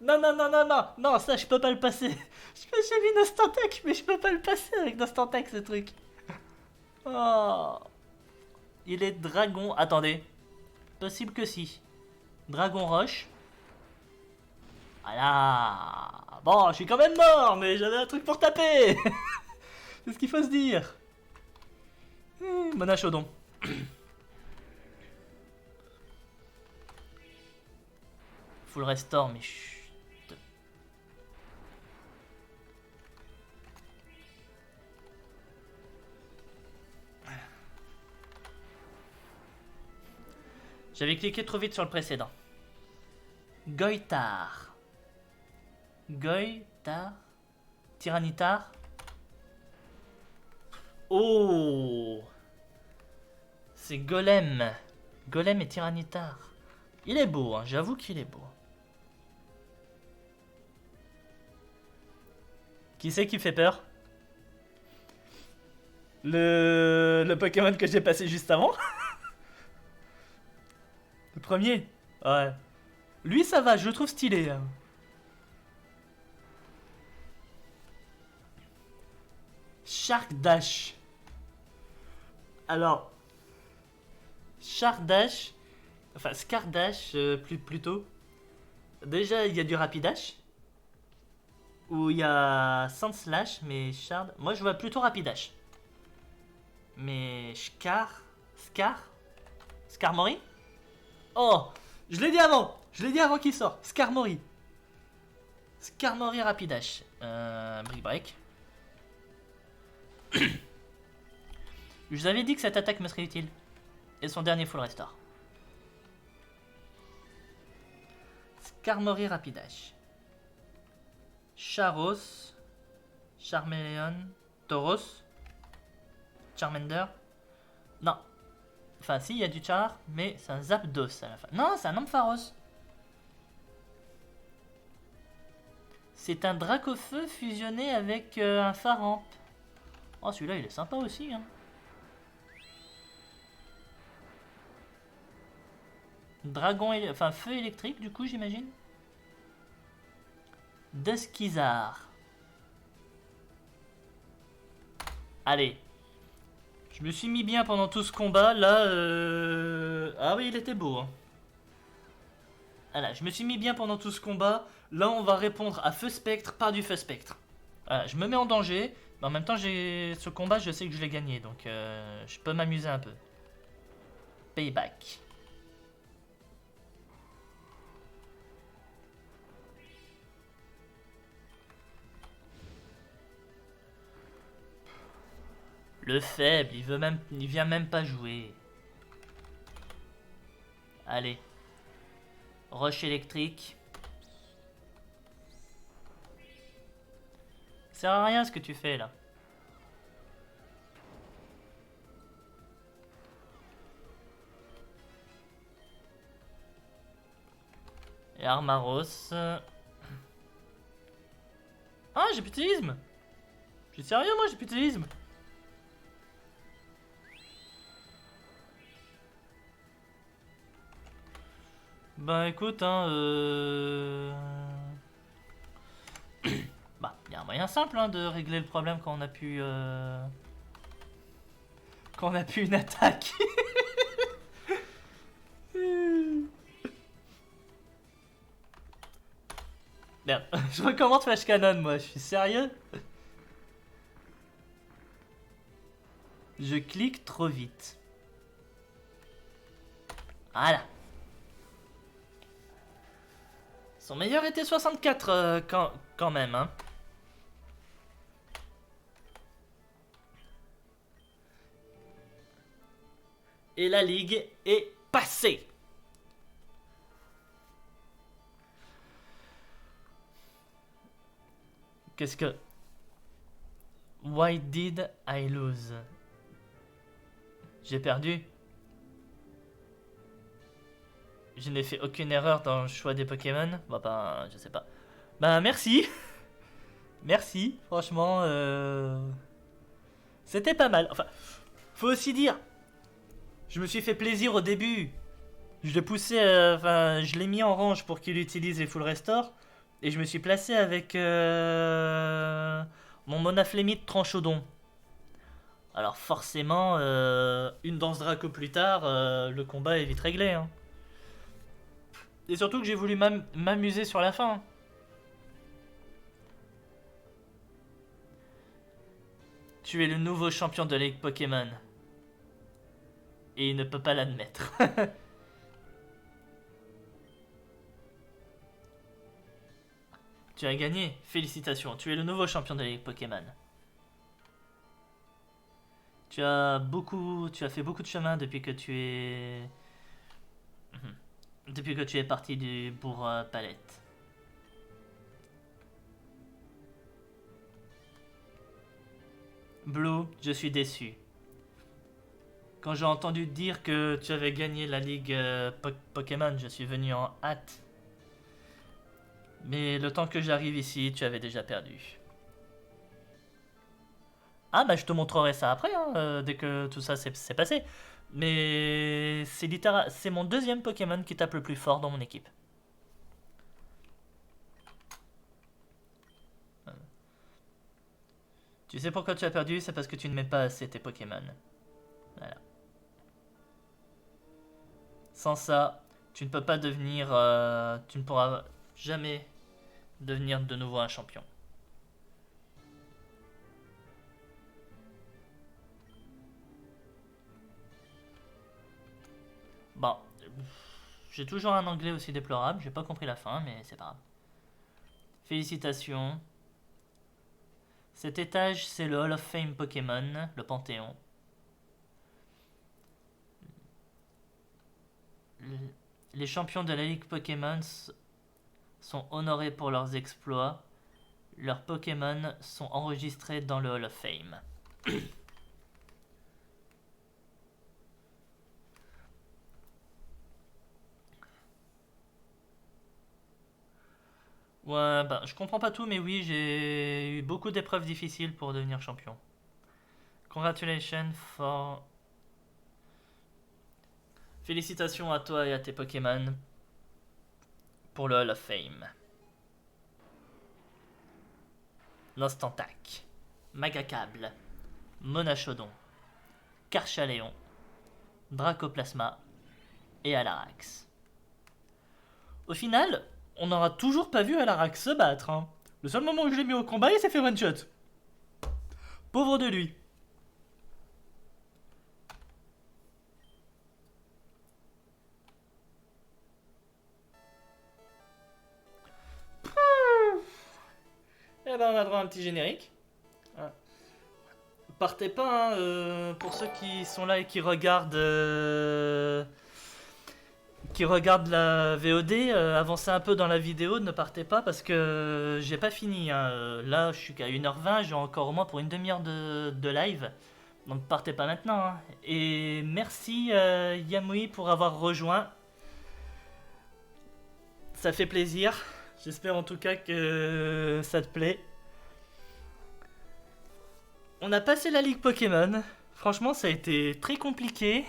Non, non, non, non, non! Non, ça, je peux pas le passer. J'ai mis Nostantec, mais je peux pas le passer avec Nostantec, ce truc. Oh. Il est dragon. Attendez. Possible que si. Dragon Roche. Voilà. Bon, je suis quand même mort, mais j'avais un truc pour taper. C'est ce qu'il faut se dire. Mona Chaudon. Full restore, mais chut. J'avais cliqué trop vite sur le précédent. Goitar. Goitar. Tyrannitar. Oh! C'est Golem. Golem et Tyrannitar. Il est beau, hein, j'avoue qu'il est beau. Qui c'est qui fait peur? Le Pokémon que j'ai passé juste avant? Le premier? Ouais. Lui, ça va, je le trouve stylé. Hein. Shark Dash. Alors, Shark Dash, enfin Scardash plutôt. Déjà, il y a du Rapidash. Où il y a Sandslash, mais Shard. Moi, je vois plutôt Rapidash. Mais Skarmory? Oh, je l'ai dit avant. Je l'ai dit avant qu'il sorte. Skarmory. Skarmory Rapidash. Brick Break. Je vous avais dit que cette attaque me serait utile. Et son dernier full restore. Skarmory Rapidash. Charos. Charmeleon. Tauros. Charmander. Non. Enfin, si, il y a du Char, mais c'est un Zapdos à la fin. Non, c'est un Ampharos. C'est un Dracofeu fusionné avec un Faramp. Oh, celui-là, il est sympa aussi. Hein. Dragon, enfin feu électrique, du coup, j'imagine. Duskizar. Allez. Je me suis mis bien pendant tout ce combat. Là, ah oui, il était beau. Hein. Voilà, je me suis mis bien pendant tout ce combat. Là, on va répondre à Feu Spectre par du Feu Spectre. Voilà, je me mets en danger. Mais en même temps, ce combat, je sais que je l'ai gagné. Donc, je peux m'amuser un peu. Payback. Le faible, il vient même pas jouer. Allez. Roche électrique. Ça sert à rien ce que tu fais là. Et Armaros. Ah, j'ai plus de séisme. Je suis sérieux, moi, j'ai plus de séisme. Bah écoute, hein, bah, il y a un moyen simple hein, de régler le problème quand on a pu... Quand on a pu une attaque. Merde, je recommande Flash Cannon, moi, je suis sérieux. Je clique trop vite. Voilà. Son meilleur était 64 quand même, hein. Et la ligue est passée. Qu'est-ce que... Why did I lose? J'ai perdu. Je n'ai fait aucune erreur dans le choix des Pokémon. Bah ben, je sais pas. Bah merci. Merci, franchement. C'était pas mal. Enfin, faut aussi dire, je me suis fait plaisir au début. Je l'ai poussé, enfin, je l'ai mis en range pour qu'il utilise les full restore. Et je me suis placé avec mon Monaflémite Tranchodon. Alors forcément, une danse Draco plus tard, le combat est vite réglé. Hein. Et surtout que j'ai voulu m'amuser sur la fin. Tu es le nouveau champion de la Ligue Pokémon. Et il ne peut pas l'admettre. Tu as gagné, félicitations, tu es le nouveau champion de la Ligue Pokémon. Tu as fait beaucoup de chemin depuis que tu es... Depuis que tu es parti du bourg Palette. Blue, je suis déçu. Quand j'ai entendu dire que tu avais gagné la Ligue Pokémon, je suis venu en hâte. Mais le temps que j'arrive ici, tu avais déjà perdu. Ah bah je te montrerai ça après, hein, dès que tout ça s'est passé. Mais c'est mon deuxième Pokémon qui tape le plus fort dans mon équipe. Tu sais pourquoi tu as perdu? C'est parce que tu ne mets pas assez tes Pokémon. Voilà. Sans ça, tu ne peux pas devenir... tu ne pourras jamais devenir de nouveau un champion. Bon, j'ai toujours un anglais aussi déplorable, j'ai pas compris la fin, mais c'est pas grave. Félicitations. Cet étage, c'est le Hall of Fame Pokémon, le Panthéon. Les champions de la Ligue Pokémon sont honorés pour leurs exploits. Leurs Pokémon sont enregistrés dans le Hall of Fame. Ouais, bah, je comprends pas tout, mais oui, j'ai eu beaucoup d'épreuves difficiles pour devenir champion. Congratulations for... Félicitations à toi et à tes Pokémon pour le Hall of Fame. Nostantac, Magacable, Monachodon, Karchaléon, Dracoplasma et Alarax. Au final, on n'aura toujours pas vu Alarax se battre. Hein. Le seul moment où je l'ai mis au combat, il s'est fait one-shot. Pauvre de lui. Eh ben, on a droit à un petit générique. Ah. Partez pas, hein, pour ceux qui sont là et qui regardent qui regardent la VOD, avancez un peu dans la vidéo, ne partez pas parce que j'ai pas fini, hein. Là, je suis qu'à 1h20, j'ai encore au moins pour une demi-heure de live. Donc partez pas maintenant, hein. Et merci Yamui pour avoir rejoint. Ça fait plaisir. J'espère en tout cas que ça te plaît. On a passé la Ligue Pokémon. Franchement, ça a été très compliqué.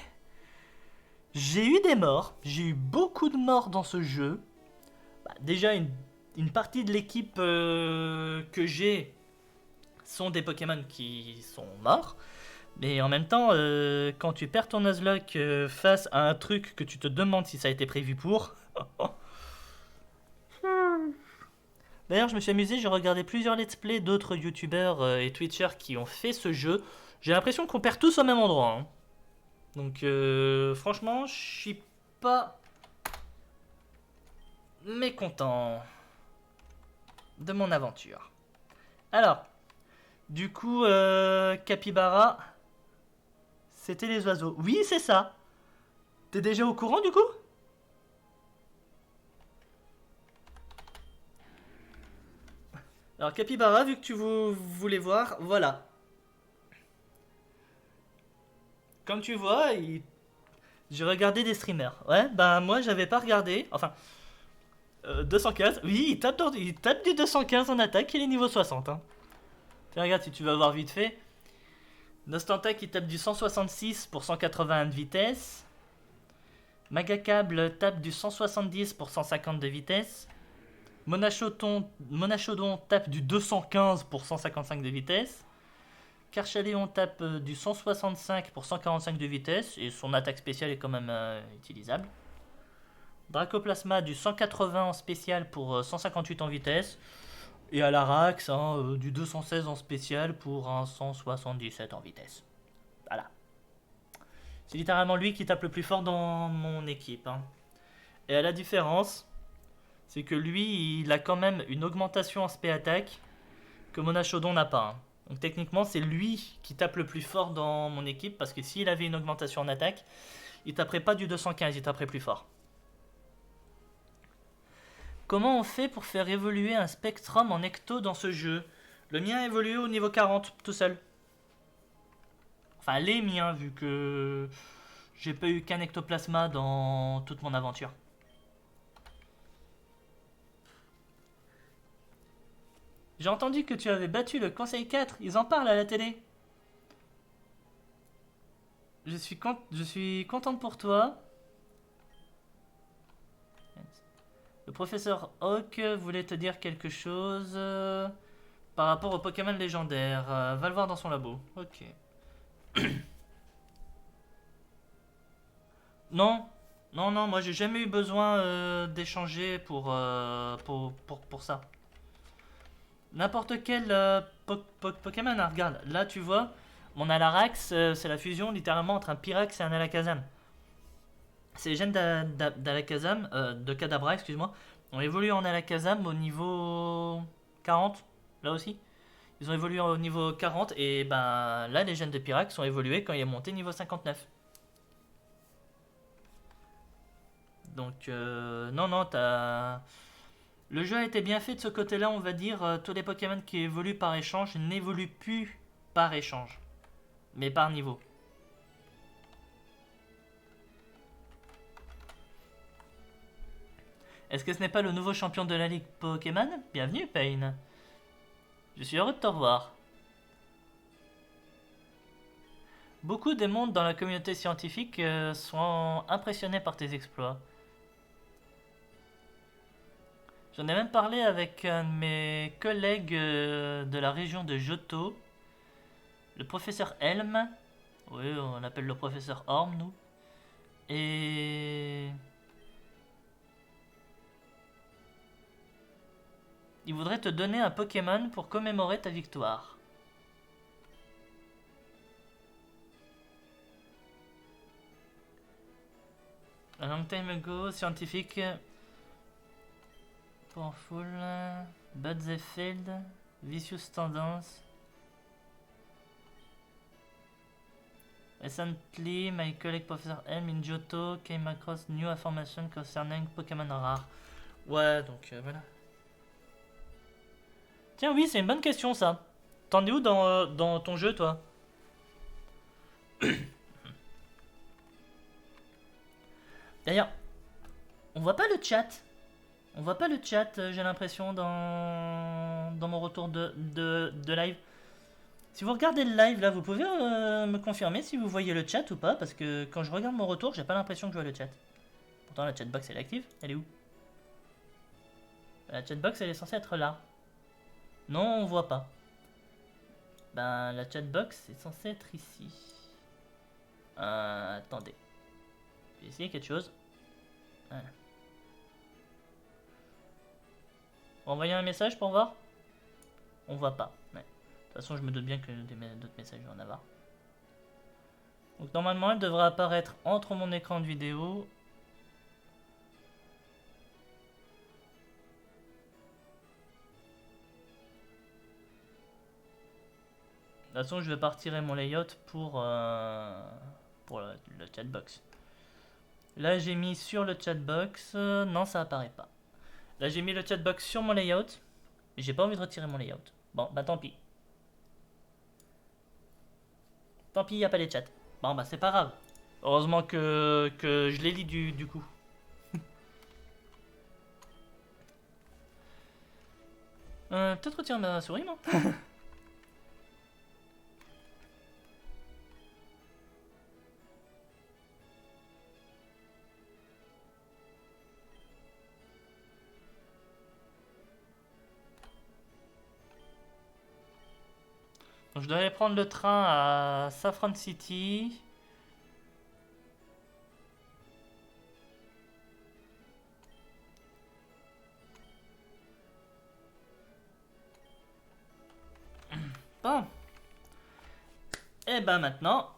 J'ai eu des morts. J'ai eu beaucoup de morts dans ce jeu. Bah, déjà, une partie de l'équipe que j'ai sont des Pokémon qui sont morts. Mais en même temps, quand tu perds ton Nuzlocke face à un truc que tu te demandes si ça a été prévu pour. D'ailleurs, je me suis amusé, j'ai regardé plusieurs let's play d'autres youtubeurs et twitchers qui ont fait ce jeu. J'ai l'impression qu'on perd tous au même endroit, hein. Donc, franchement, je suis pas mécontent de mon aventure. Alors, du coup, Capybara, c'était les oiseaux. Oui, c'est ça. T'es déjà au courant, du coup? Alors, Capybara, vu que tu voulais voir, voilà. Comme tu vois, j'ai regardé des streamers. Ouais, bah moi, j'avais pas regardé. Enfin, 215. Oui, il tape du 215 en attaque, il est niveau 60. Hein. Tiens, regarde, si tu vas voir vite fait. Nostantec, il tape du 166 pour 181 de vitesse. Magacable tape du 170 pour 150 de vitesse. Monachodon tape du 215 pour 155 de vitesse. Karchaléon tape du 165 pour 145 de vitesse. Et son attaque spéciale est quand même utilisable. Dracoplasma du 180 en spécial pour 158 en vitesse. Et Alarax du 216 en spécial pour un 177 en vitesse. Voilà. C'est littéralement lui qui tape le plus fort dans mon équipe. Hein. Et à la différence, c'est que lui, il a quand même une augmentation en spé attaque que Monachodon n'a pas. Hein. Donc techniquement, c'est lui qui tape le plus fort dans mon équipe parce que s'il avait une augmentation en attaque, il taperait pas du 215, il taperait plus fort. Comment on fait pour faire évoluer un Spectrum en Ecto dans ce jeu? Le mien a évolué au niveau 40 tout seul. Enfin, les miens, vu que j'ai pas eu qu'un Ectoplasma dans toute mon aventure. J'ai entendu que tu avais battu le Conseil 4, ils en parlent à la télé. Je suis contente pour toi. Le professeur Hawk voulait te dire quelque chose par rapport au Pokémon légendaire. Va le voir dans son labo. Ok. Non, non, moi j'ai jamais eu besoin d'échanger pour ça. N'importe quel Pokémon, hein, regarde, là tu vois, mon Alarax, c'est la fusion littéralement entre un Pyrax et un Alakazam. Ces gènes d'Alakazam, de Kadabra, excuse-moi, ont évolué en Alakazam au niveau 40, là aussi. Ils ont évolué au niveau 40 et ben là les gènes de Pyrax ont évolué quand il est monté niveau 59. Donc non, t'as... Le jeu a été bien fait de ce côté-là, on va dire. Tous les Pokémon qui évoluent par échange n'évoluent plus par échange, mais par niveau. Est-ce que ce n'est pas le nouveau champion de la Ligue Pokémon? Bienvenue, Pain. Je suis heureux de te revoir. Beaucoup de monde dans la communauté scientifique sont impressionnés par tes exploits. J'en ai même parlé avec un de mes collègues de la région de Johto, le professeur Helm. Oui, on l'appelle le professeur Orm, nous. Et... il voudrait te donner un Pokémon pour commémorer ta victoire. A long time ago, scientifique... Powerful... But they failed... Vicious tendance... Recently, my colleague Professor M in Johto came across new information concerning Pokémon rares. Ouais, donc voilà. Tiens, oui, c'est une bonne question ça. T'en es où dans ton jeu, toi? D'ailleurs, on voit pas le chat. On voit pas le chat, j'ai l'impression, dans mon retour de live. Si vous regardez le live, là, vous pouvez me confirmer si vous voyez le chat ou pas, parce que quand je regarde mon retour, j'ai pas l'impression que je vois le chat. Pourtant, la chatbox, elle est active. Elle est où? La chatbox, elle est censée être là. Non, on voit pas. Ben, la chatbox est censée être ici. Attendez. Je vais essayer quelque chose. Voilà. Envoyer un message pour voir? On voit pas. Ouais. De toute façon, je me doute bien que d'autres messages vont en avoir. Donc normalement, elle devrait apparaître entre mon écran de vidéo. De toute façon, je vais pas retirer mon layout pour le chatbox. Là, j'ai mis sur le chatbox. Non, ça apparaît pas. Là, j'ai mis le chatbox sur mon layout. Mais j'ai pas envie de retirer mon layout. Bon, bah tant pis. Tant pis, y a pas les chats. Bon, bah c'est pas grave. Heureusement que je les lis du coup. Peut-être retirer ma souris, moi. Donc, je dois aller prendre le train à Saffron City. Bon. Et ben maintenant,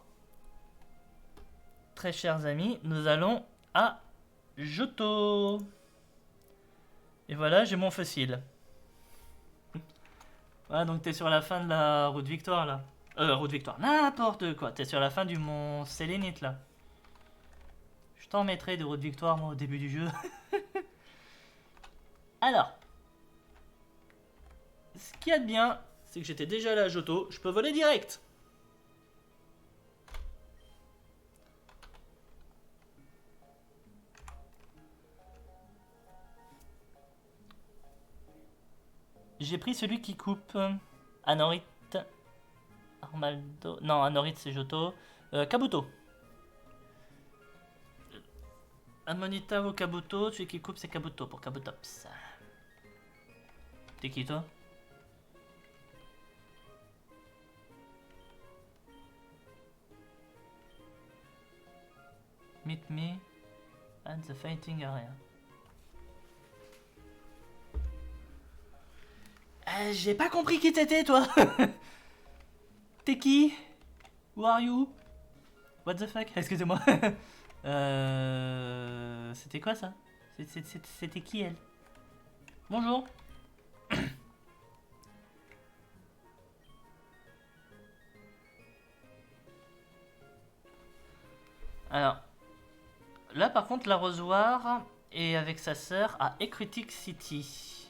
très chers amis, nous allons à Johto. Et voilà, j'ai mon fossile. Voilà, donc t'es sur la fin de la route Victoire là. Route Victoire, n'importe quoi. T'es sur la fin du mont Sélénite là. Je t'en mettrai de route Victoire moi au début du jeu. Alors, ce qu'il y a de bien, c'est que j'étais déjà allé à Johto. Je peux voler direct. J'ai pris celui qui coupe Anorit, Armaldo. Non, Anorit c'est Johto. Kabuto. Amonita ou Kabuto, celui qui coupe c'est Kabuto pour Kabutops. T'es qui toi? Meet me at the fighting area. J'ai pas compris qui t'étais toi. T'es qui? Who are you? What the fuck? Excusez-moi. C'était quoi ça? C'était qui elle? Bonjour. Alors, là par contre l'arrosoir est avec sa sœur à Ecritic City.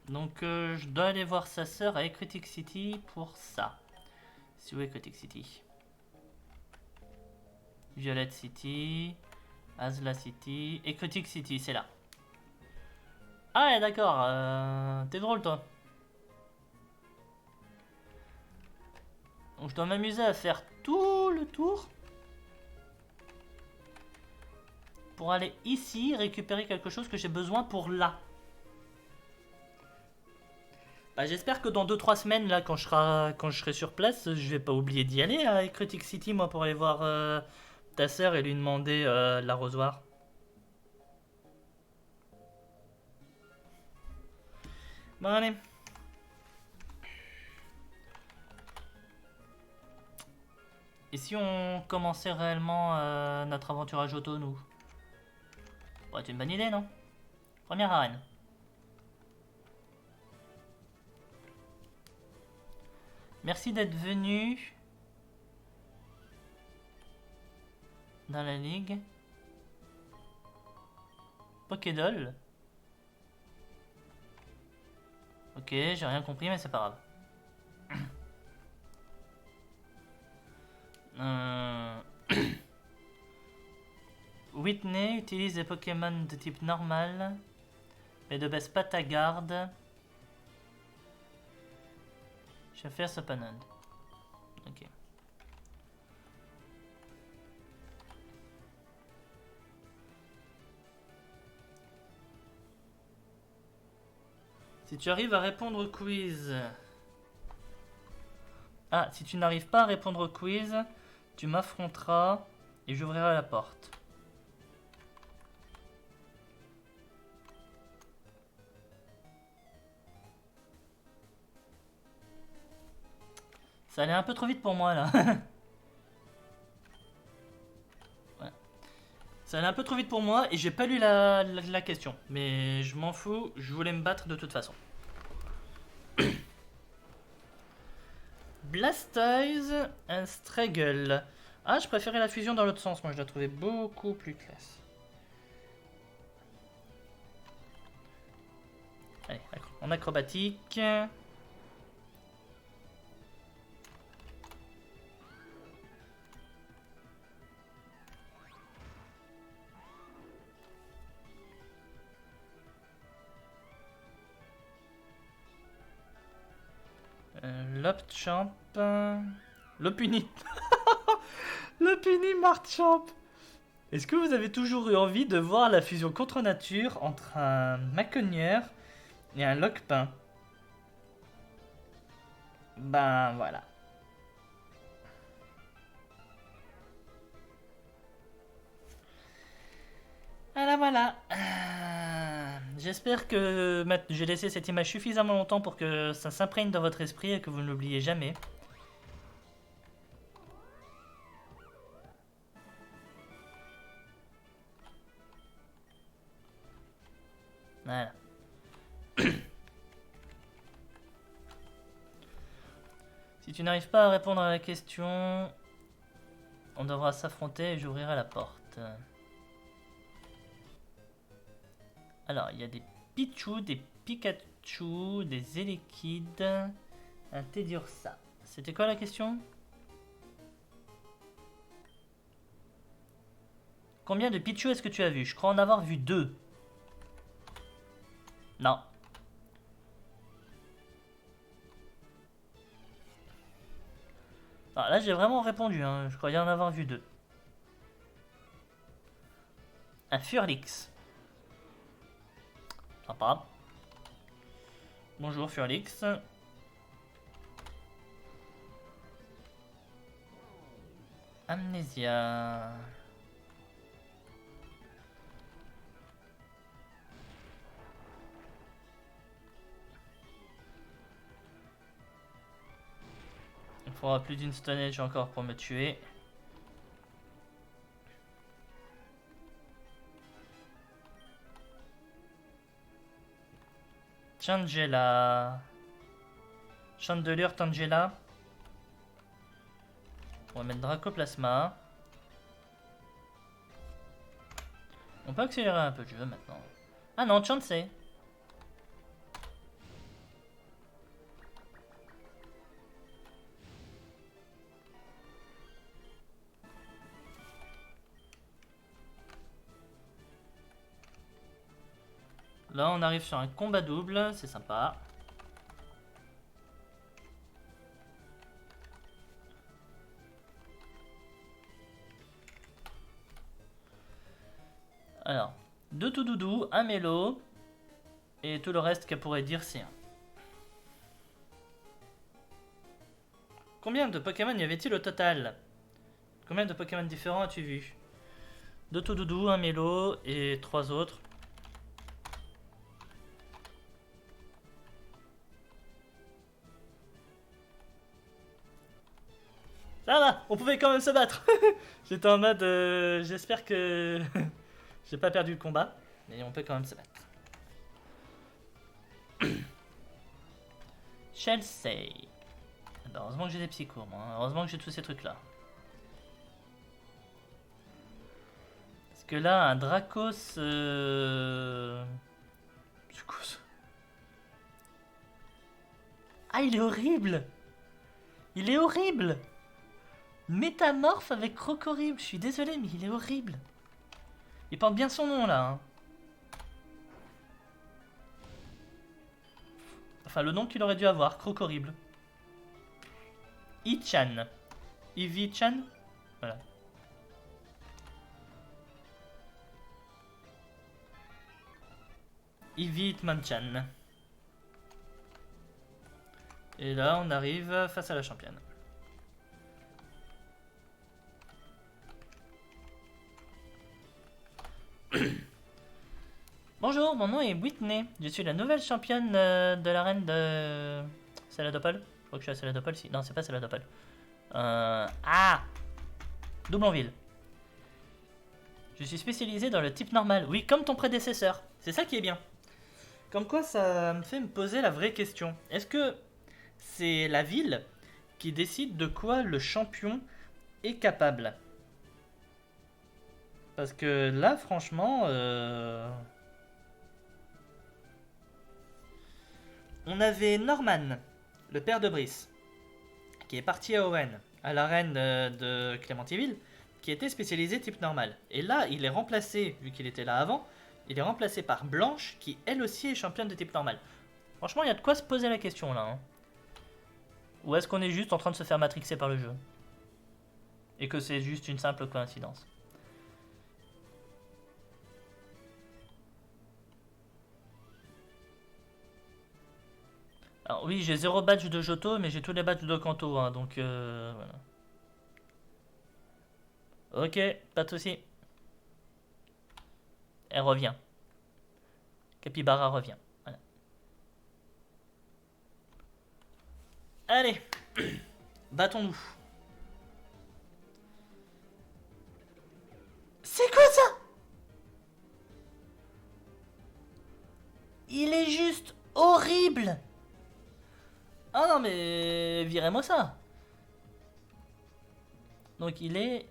Donc je dois aller voir sa sœur à Ecritic City pour ça. C'est où Ecritic City? Violet City, Azla City, Ecritic City, c'est là. Ah ouais, d'accord, t'es drôle toi. Donc je dois m'amuser à faire tout le tour pour aller ici récupérer quelque chose que j'ai besoin pour là. Bah, j'espère que dans 2-3 semaines, là, quand je serai sur place, je vais pas oublier d'y aller à Critic City, moi, pour aller voir ta sœur et lui demander l'arrosoir. Bon, allez. Et si on commençait réellement notre aventure à Johto, nous? Ça pourrait être une bonne idée, non? Première arène. Merci d'être venu dans la ligue. Pokédoll. Ok, j'ai rien compris, mais c'est pas grave. Whitney utilise des Pokémon de type normal, mais ne baisse pas ta garde. Je vais faire ce panel. Ok. Si tu arrives à répondre au quiz... Ah, si tu n'arrives pas à répondre au quiz, tu m'affronteras et j'ouvrirai la porte. Ça allait un peu trop vite pour moi là. Ouais. Ça allait un peu trop vite pour moi et j'ai pas lu la question. Mais je m'en fous, je voulais me battre de toute façon. Blastoise and Straggle. Ah, je préférais la fusion dans l'autre sens. Moi, je la trouvais beaucoup plus classe. Allez, en acrobatique. Lopchamp. Lopuni. Lopuni Marchamp. Est-ce que vous avez toujours eu envie de voir la fusion contre nature entre un Maconière et un Lockpin? Ben voilà. Voilà. J'espère que j'ai laissé cette image suffisamment longtemps pour que ça s'imprègne dans votre esprit et que vous ne l'oubliez jamais. Voilà. Si tu n'arrives pas à répondre à la question, on devra s'affronter et j'ouvrirai la porte. Alors, il y a des Pichu, des Pikachu, des Elekid, un Teddiursa. C'était quoi la question? Combien de Pichu est-ce que tu as vu? Je crois en avoir vu 2. Non. Ah, là, j'ai vraiment répondu. Hein. Je croyais en avoir vu 2. Un Furlix. Sympa. Bonjour Furlix. Amnésia. Il faudra plus d'une Stone Age encore pour me tuer. Tangela. Chandelure Tangela. On va mettre Dracoplasma. On peut accélérer un peu le jeu maintenant. Ah non, Chansey. Là, on arrive sur un combat double, c'est sympa. Alors, 2 Toudoudou, un Mélo, et tout le reste qu'elle pourrait dire c'est un. Combien de Pokémon y avait-il au total? Combien de Pokémon différents as-tu vu? 2 Toudoudou, un Mélo et 3 autres. Ça va, on pouvait quand même se battre. J'étais en mode, j'espère que j'ai pas perdu le combat, mais on peut quand même se battre. Chelsea. Heureusement que j'ai des psychos, moi. Hein. Heureusement que j'ai tous ces trucs-là. Parce que là, un Dracos... C'est quoi ça? Ah, il est horrible! Il est horrible! Métamorphe avec Crocorrible. Je suis désolé, mais il est horrible. Il porte bien son nom, là. Hein. Enfin, le nom qu'il aurait dû avoir, Crocorrible. Ichan. Ivy-chan. Voilà. Ivy Hitmonchan. Et là, on arrive face à la championne. Bonjour, mon nom est Whitney. Je suis la nouvelle championne de l'arène de Saladopol. Je crois que je suis à Saladopol. Si. Non, c'est pas Saladopol. Ah, Doublonville. Je suis spécialisé dans le type normal. Oui, comme ton prédécesseur. C'est ça qui est bien. Comme quoi, ça me fait me poser la vraie question. Est-ce que c'est la ville qui décide de quoi le champion est capable? Parce que là, franchement... On avait Norman, le père de Brice, qui est parti à Owen, à l'arène de Clémentiville, qui était spécialisé type normal. Et là, il est remplacé, vu qu'il était là avant, il est remplacé par Blanche, qui elle aussi est championne de type normal. Franchement, il y a de quoi se poser la question là. Hein. Ou est-ce qu'on est juste en train de se faire matrixer par le jeu? Et que c'est juste une simple coïncidence? Alors oui, j'ai 0 badge de Johto, mais j'ai tous les badges de Kanto, hein, donc voilà. Ok, pas de soucis. Elle revient. Capybara revient. Voilà. Allez, battons-nous. C'est quoi ça? Il est juste horrible. Ah non mais virez-moi ça. Donc il est...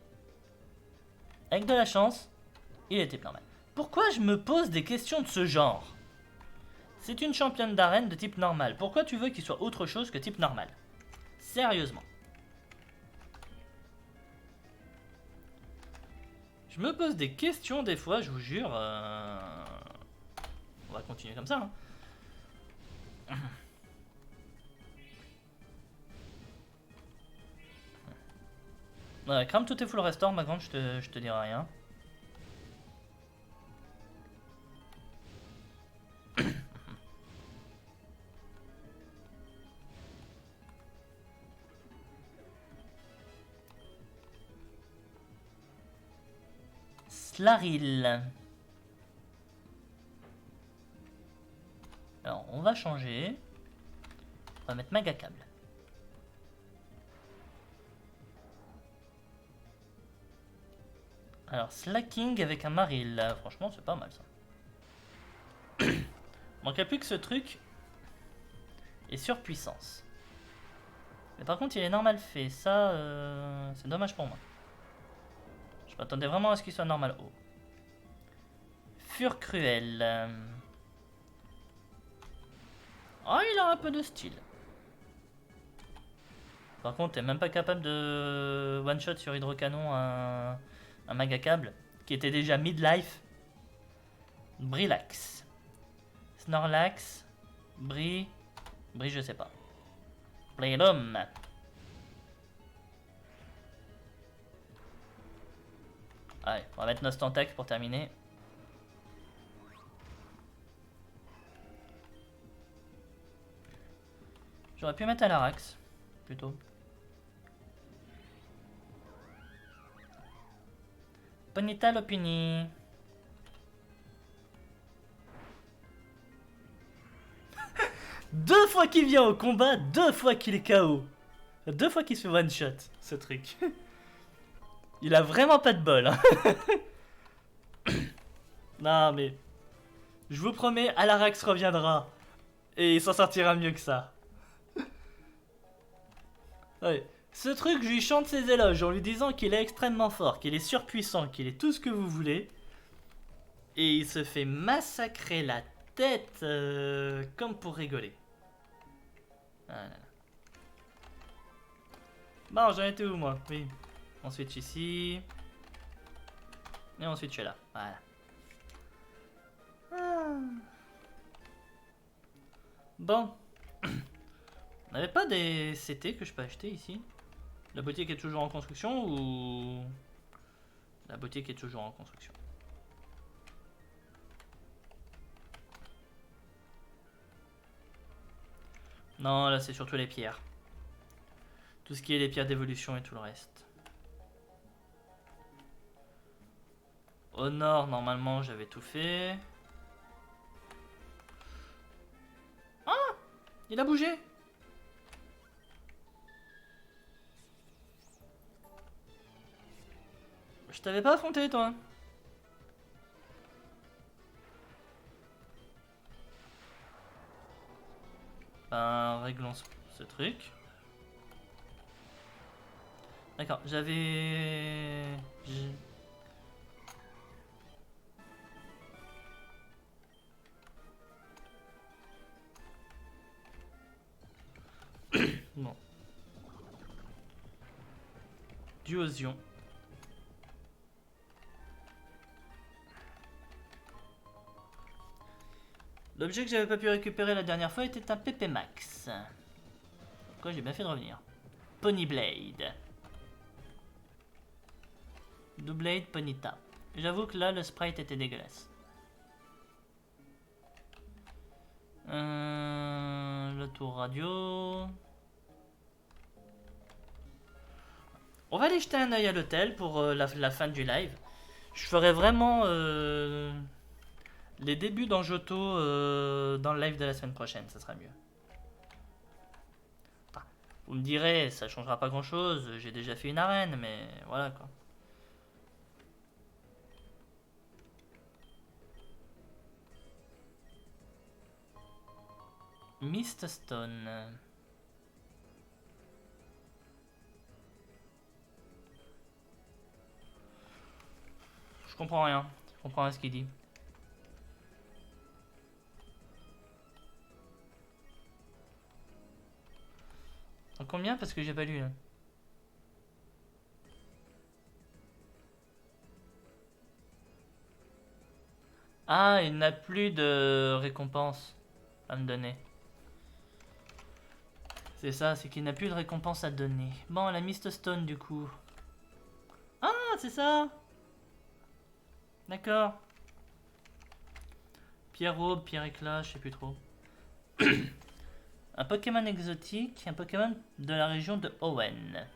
Avec de la chance, il était normal. Pourquoi je me pose des questions de ce genre? C'est une championne d'arène de type normal. Pourquoi tu veux qu'il soit autre chose que type normal? Sérieusement. Je me pose des questions des fois, je vous jure. On va continuer comme ça. Hein. Crame tout est full restore, ma grande, je te dirai rien. Slaril. Alors, on va changer. On va mettre Magacable. Alors, Slacking avec un Maril. Franchement, c'est pas mal ça. Manquerait plus que ce truc est surpuissance. Mais par contre, il est normal fait. Ça, c'est dommage pour moi. Je m'attendais vraiment à ce qu'il soit normal haut. Furcruel. Oh, il a un peu de style. Par contre, t'es même pas capable de one-shot sur Hydrocanon un Magacable qui était déjà midlife. Brillax. Snorlax. Bri, je sais pas. Breloom. Allez, on va mettre Nostantec pour terminer. J'aurais pu mettre Alarax, plutôt. Bonita Lopini. Deux fois qu'il vient au combat, deux fois qu'il est KO. Deux fois qu'il se fait one shot, ce truc. Il a vraiment pas de bol. Hein. Non mais... Je vous promets, Alarax reviendra. Et il s'en sortira mieux que ça. Ouais. Ce truc, je lui chante ses éloges en lui disant qu'il est extrêmement fort, qu'il est surpuissant, qu'il est tout ce que vous voulez. Et il se fait massacrer la tête comme pour rigoler. Voilà. Bon, j'en étais où moi? Oui. Ensuite ici. Et ensuite je suis là. Voilà. Ah. Bon. On n'avait pas des CT que je peux acheter ici? La boutique est toujours en construction ou... La boutique est toujours en construction. Non, là c'est surtout les pierres. Tout ce qui est les pierres d'évolution et tout le reste. Au nord, normalement, j'avais tout fait. Ah! Il a bougé! Je t'avais pas affronté, toi. Ben, réglons ce truc. D'accord, j'avais... Bon. Duosion. L'objet que j'avais pas pu récupérer la dernière fois était un PP Max. Quoi, j'ai bien fait de revenir. Pony Blade. Doublade Ponyta. J'avoue que là, le sprite était dégueulasse. Le tour radio. On va aller jeter un œil à l'hôtel pour la fin du live. Je ferai vraiment les débuts d'Anjoto dans le live de la semaine prochaine, ça sera mieux. Enfin, vous me direz, ça changera pas grand chose, j'ai déjà fait une arène, mais voilà quoi. Miststone. Je comprends rien. Je comprends rien à ce qu'il dit. En combien? Parce que j'ai pas lu là. Ah, il n'a plus de récompense à me donner. C'est ça, c'est qu'il n'a plus de récompense à donner. Bon, la Miststone du coup. Ah, c'est ça. D'accord. Pierre Aube, Pierre Éclat, je sais plus trop. Un Pokémon exotique, un Pokémon de la région de Owen.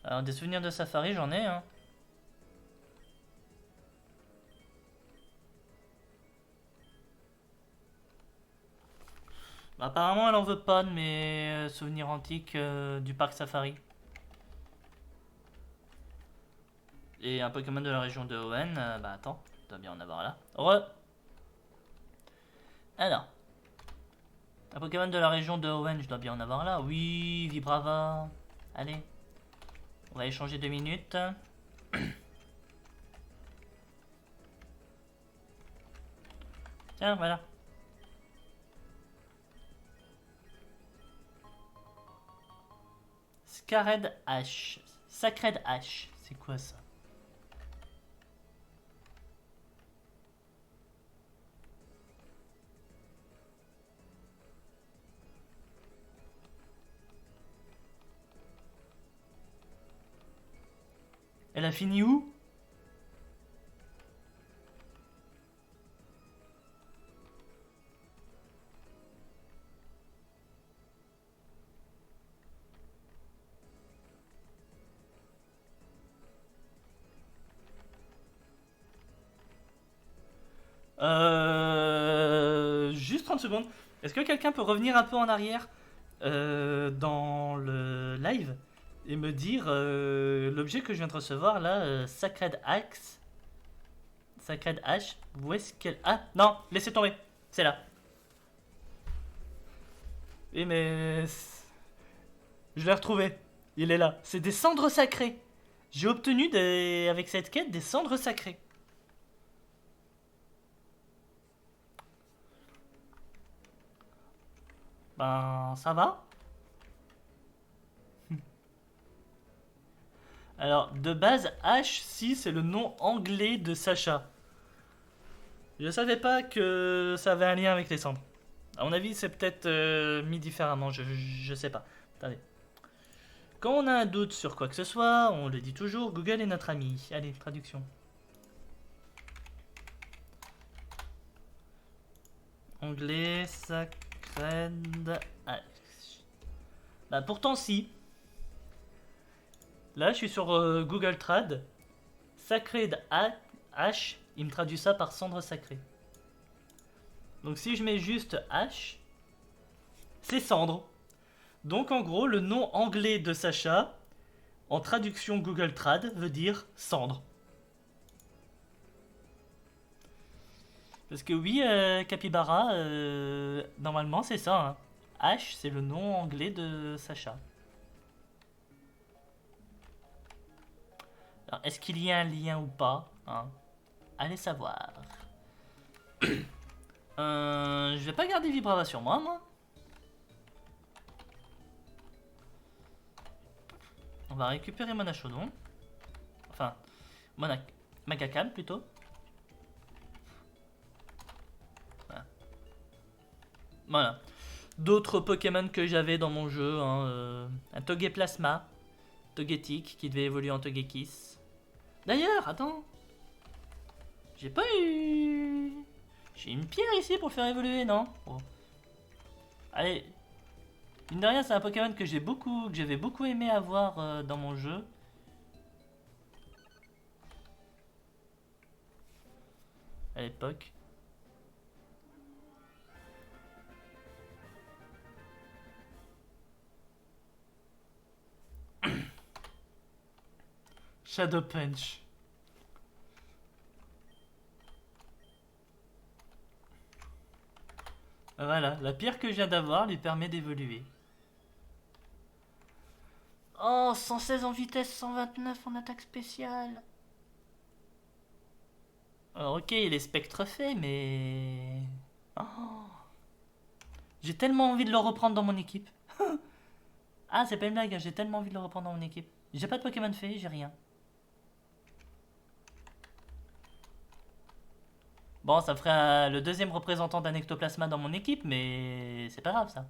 Alors des souvenirs de safari, j'en ai, hein. Bah, apparemment, elle en veut pas de mes souvenirs antiques du parc safari. Et un Pokémon de la région de Owen, bah attends, il doit bien en avoir là. Alors, un Pokémon de la région de Owen, je dois bien en avoir là. Oui, Vibrava. Allez, on va échanger 2 minutes. Tiens, voilà. Sacred H. Sacred H. C'est quoi ça? Elle a fini où? 30 secondes. Est-ce que quelqu'un peut revenir un peu en arrière dans le live et me dire l'objet que je viens de recevoir là, Sacred Axe, Sacred Hache, où est-ce qu'elle... Ah non, laissez tomber, c'est là. Oui mais... Je l'ai retrouvé, il est là. C'est des cendres sacrées. J'ai obtenu avec cette quête des cendres sacrées. Ben, ça va. Alors, de base, H6, c'est le nom anglais de Sacha. Je savais pas que ça avait un lien avec les cendres. À mon avis, c'est peut-être mis différemment, je sais pas. Attendez. Quand on a un doute sur quoi que ce soit, on le dit toujours, Google est notre ami. Allez, traduction. Anglais, Sacred Hache. Bah pourtant si. Là, je suis sur Google Trad. Sacred Hache, il me traduit ça par cendre sacrée. Donc si je mets juste H, c'est cendre. Donc en gros, le nom anglais de Sacha, en traduction Google Trad, veut dire cendre. Parce que oui, Capybara, normalement c'est ça. Hein. H, c'est le nom anglais de Sacha. Alors, est-ce qu'il y a un lien ou pas hein? Allez savoir. Je vais pas garder Vibrava sur moi. On va récupérer mon Achodon. Enfin, Magakam plutôt. Voilà. D'autres Pokémon que j'avais dans mon jeu. Hein, un Togeplasma. Togetic qui devait évoluer en Togekiss. D'ailleurs, attends. J'ai pas eu... J'ai une pierre ici pour le faire évoluer, non oh. Allez. Mine de rien, c'est un Pokémon que j'avais beaucoup aimé avoir dans mon jeu. À l'époque. Shadow Punch. Voilà, la pierre que je viens d'avoir lui permet d'évoluer. Oh, 116 en vitesse, 129 en attaque spéciale. Alors ok, il est spectre fait, mais... Oh. J'ai tellement envie de le reprendre dans mon équipe. Ah, c'est pas une blague, j'ai tellement envie de le reprendre dans mon équipe. J'ai pas de Pokémon fait, j'ai rien. Bon, ça ferait le deuxième représentant d'un ectoplasma dans mon équipe, mais c'est pas grave ça.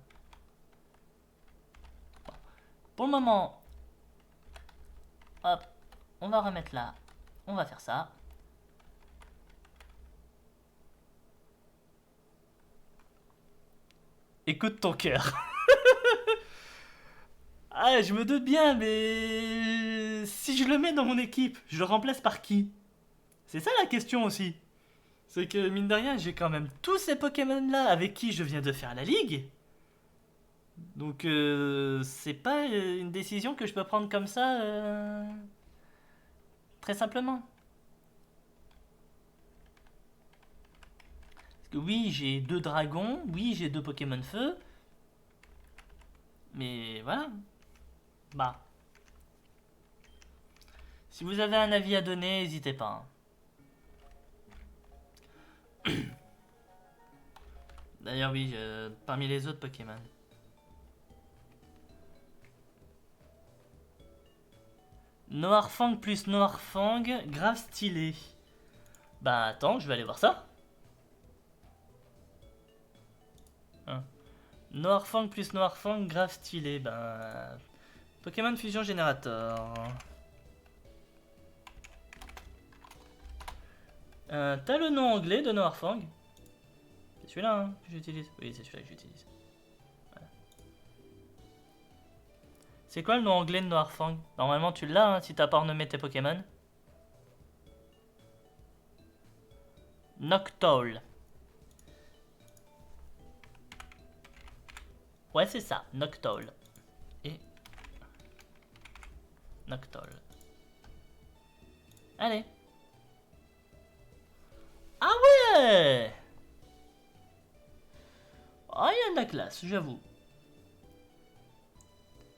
Bon. Pour le moment, hop, on va remettre là. On va faire ça. Écoute ton cœur. Ah, je me doute bien, mais si je le mets dans mon équipe, je le remplace par qui? C'est ça la question aussi. C'est que mine de rien, j'ai quand même tous ces Pokémon là avec qui je viens de faire la ligue. Donc c'est pas une décision que je peux prendre comme ça très simplement. Parce que oui, j'ai 2 dragons, oui, j'ai 2 Pokémon feu. Mais voilà. Bah. Si vous avez un avis à donner, n'hésitez pas. Hein. D'ailleurs oui, parmi les autres Pokémon. Noirfang plus Noirfang, grave stylé. Bah attends, je vais aller voir ça. Hein. Noirfang plus Noirfang, grave stylé. Bah... Pokémon Fusion Générateur. T'as le nom anglais de Noirfang? C'est celui-là hein, que j'utilise. Oui, c'est celui-là que j'utilise. Voilà. C'est quoi le nom anglais de Noirfang? Normalement tu l'as hein, si t'as pas renommé tes Pokémon. Noctowl. Ouais, c'est ça, Noctowl. Et Noctowl. Allez. Ah ouais! Ah, il y a de la classe, j'avoue.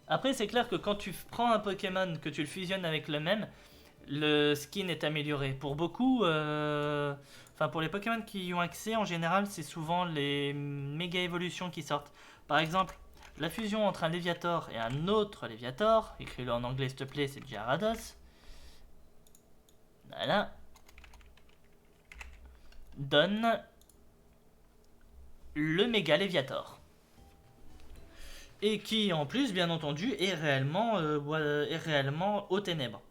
Après, c'est clair que quand tu prends un Pokémon, que tu le fusionnes avec le même, le skin est amélioré. Pour beaucoup, enfin pour les Pokémon qui y ont accès, en général, c'est souvent les méga évolutions qui sortent. Par exemple, la fusion entre un Léviator et un autre Léviator, écris-le en anglais s'il te plaît, c'est Gyarados. Voilà. Donne le méga Léviator. Et qui, en plus, bien entendu, est réellement aux ténèbres.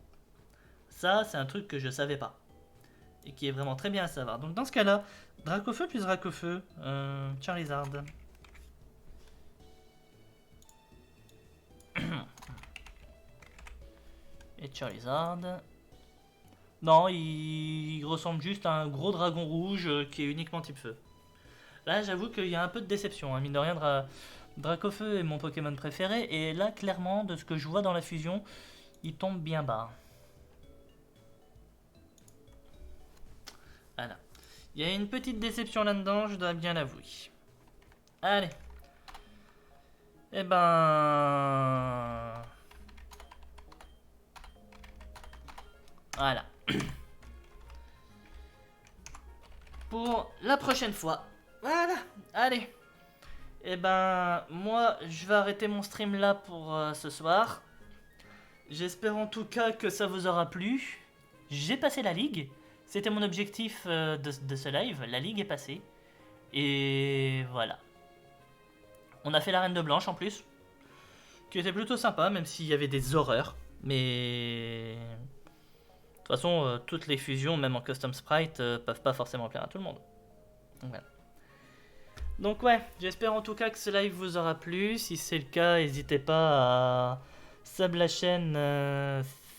Ça, c'est un truc que je savais pas. Et qui est vraiment très bien à savoir. Donc dans ce cas-là, Dracofeu plus Dracofeu, Charizard. Et Charizard. Non, il ressemble juste à un gros dragon rouge qui est uniquement type feu. Là, j'avoue qu'il y a un peu de déception. Hein. Mine de rien, Dracofeu est mon Pokémon préféré. Et là, clairement, de ce que je vois dans la fusion, il tombe bien bas. Voilà. Il y a une petite déception là-dedans, je dois bien l'avouer. Allez. Eh ben... Voilà. Pour la prochaine fois. Voilà. Allez. Eh ben, moi, je vais arrêter mon stream là pour ce soir. J'espère en tout cas que ça vous aura plu. J'ai passé la ligue. C'était mon objectif de ce live. La ligue est passée. Et voilà. On a fait la Reine de Blanche en plus. Qui était plutôt sympa, même s'il y avait des horreurs. Mais... De toute façon, toutes les fusions, même en custom sprite, peuvent pas forcément plaire à tout le monde. Donc voilà. Donc ouais, j'espère en tout cas que ce live vous aura plu. Si c'est le cas, n'hésitez pas à sub la chaîne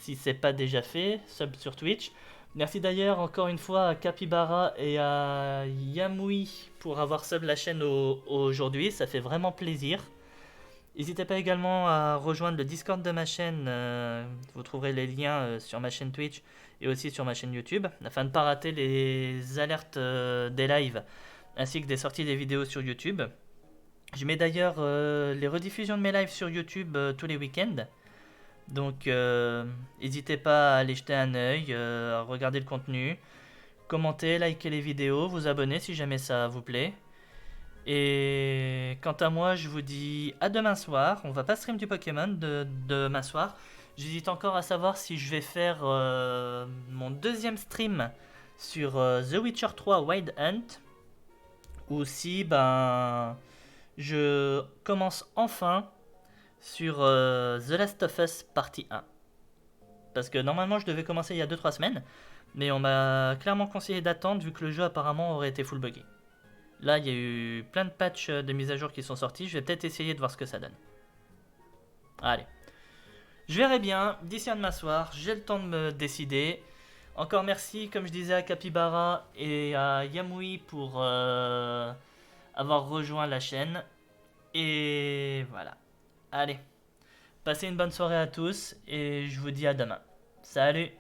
si c'est pas déjà fait, sub sur Twitch. Merci d'ailleurs encore une fois à Capybara et à Yamui pour avoir sub la chaîne aujourd'hui, ça fait vraiment plaisir. N'hésitez pas également à rejoindre le Discord de ma chaîne, vous trouverez les liens sur ma chaîne Twitch et aussi sur ma chaîne YouTube, afin de ne pas rater les alertes des lives ainsi que des sorties des vidéos sur YouTube. Je mets d'ailleurs les rediffusions de mes lives sur YouTube tous les week-ends. Donc n'hésitez pas à aller jeter un œil, à regarder le contenu, commenter, liker les vidéos, vous abonner si jamais ça vous plaît. Et quant à moi, je vous dis à demain soir. On va pas stream du Pokémon demain soir. J'hésite encore à savoir si je vais faire mon deuxième stream sur The Witcher 3 Wild Hunt ou si je commence enfin sur The Last of Us Partie 1. Parce que normalement je devais commencer il y a 2-3 semaines, mais on m'a clairement conseillé d'attendre vu que le jeu apparemment aurait été full buggé. Là il y a eu plein de patchs de mise à jour qui sont sortis, je vais peut-être essayer de voir ce que ça donne. Allez. Je verrai bien, d'ici à demain soir, j'ai le temps de me décider. Encore merci, comme je disais, à Capybara et à Yamui pour avoir rejoint la chaîne. Et voilà. Allez. Passez une bonne soirée à tous et je vous dis à demain. Salut!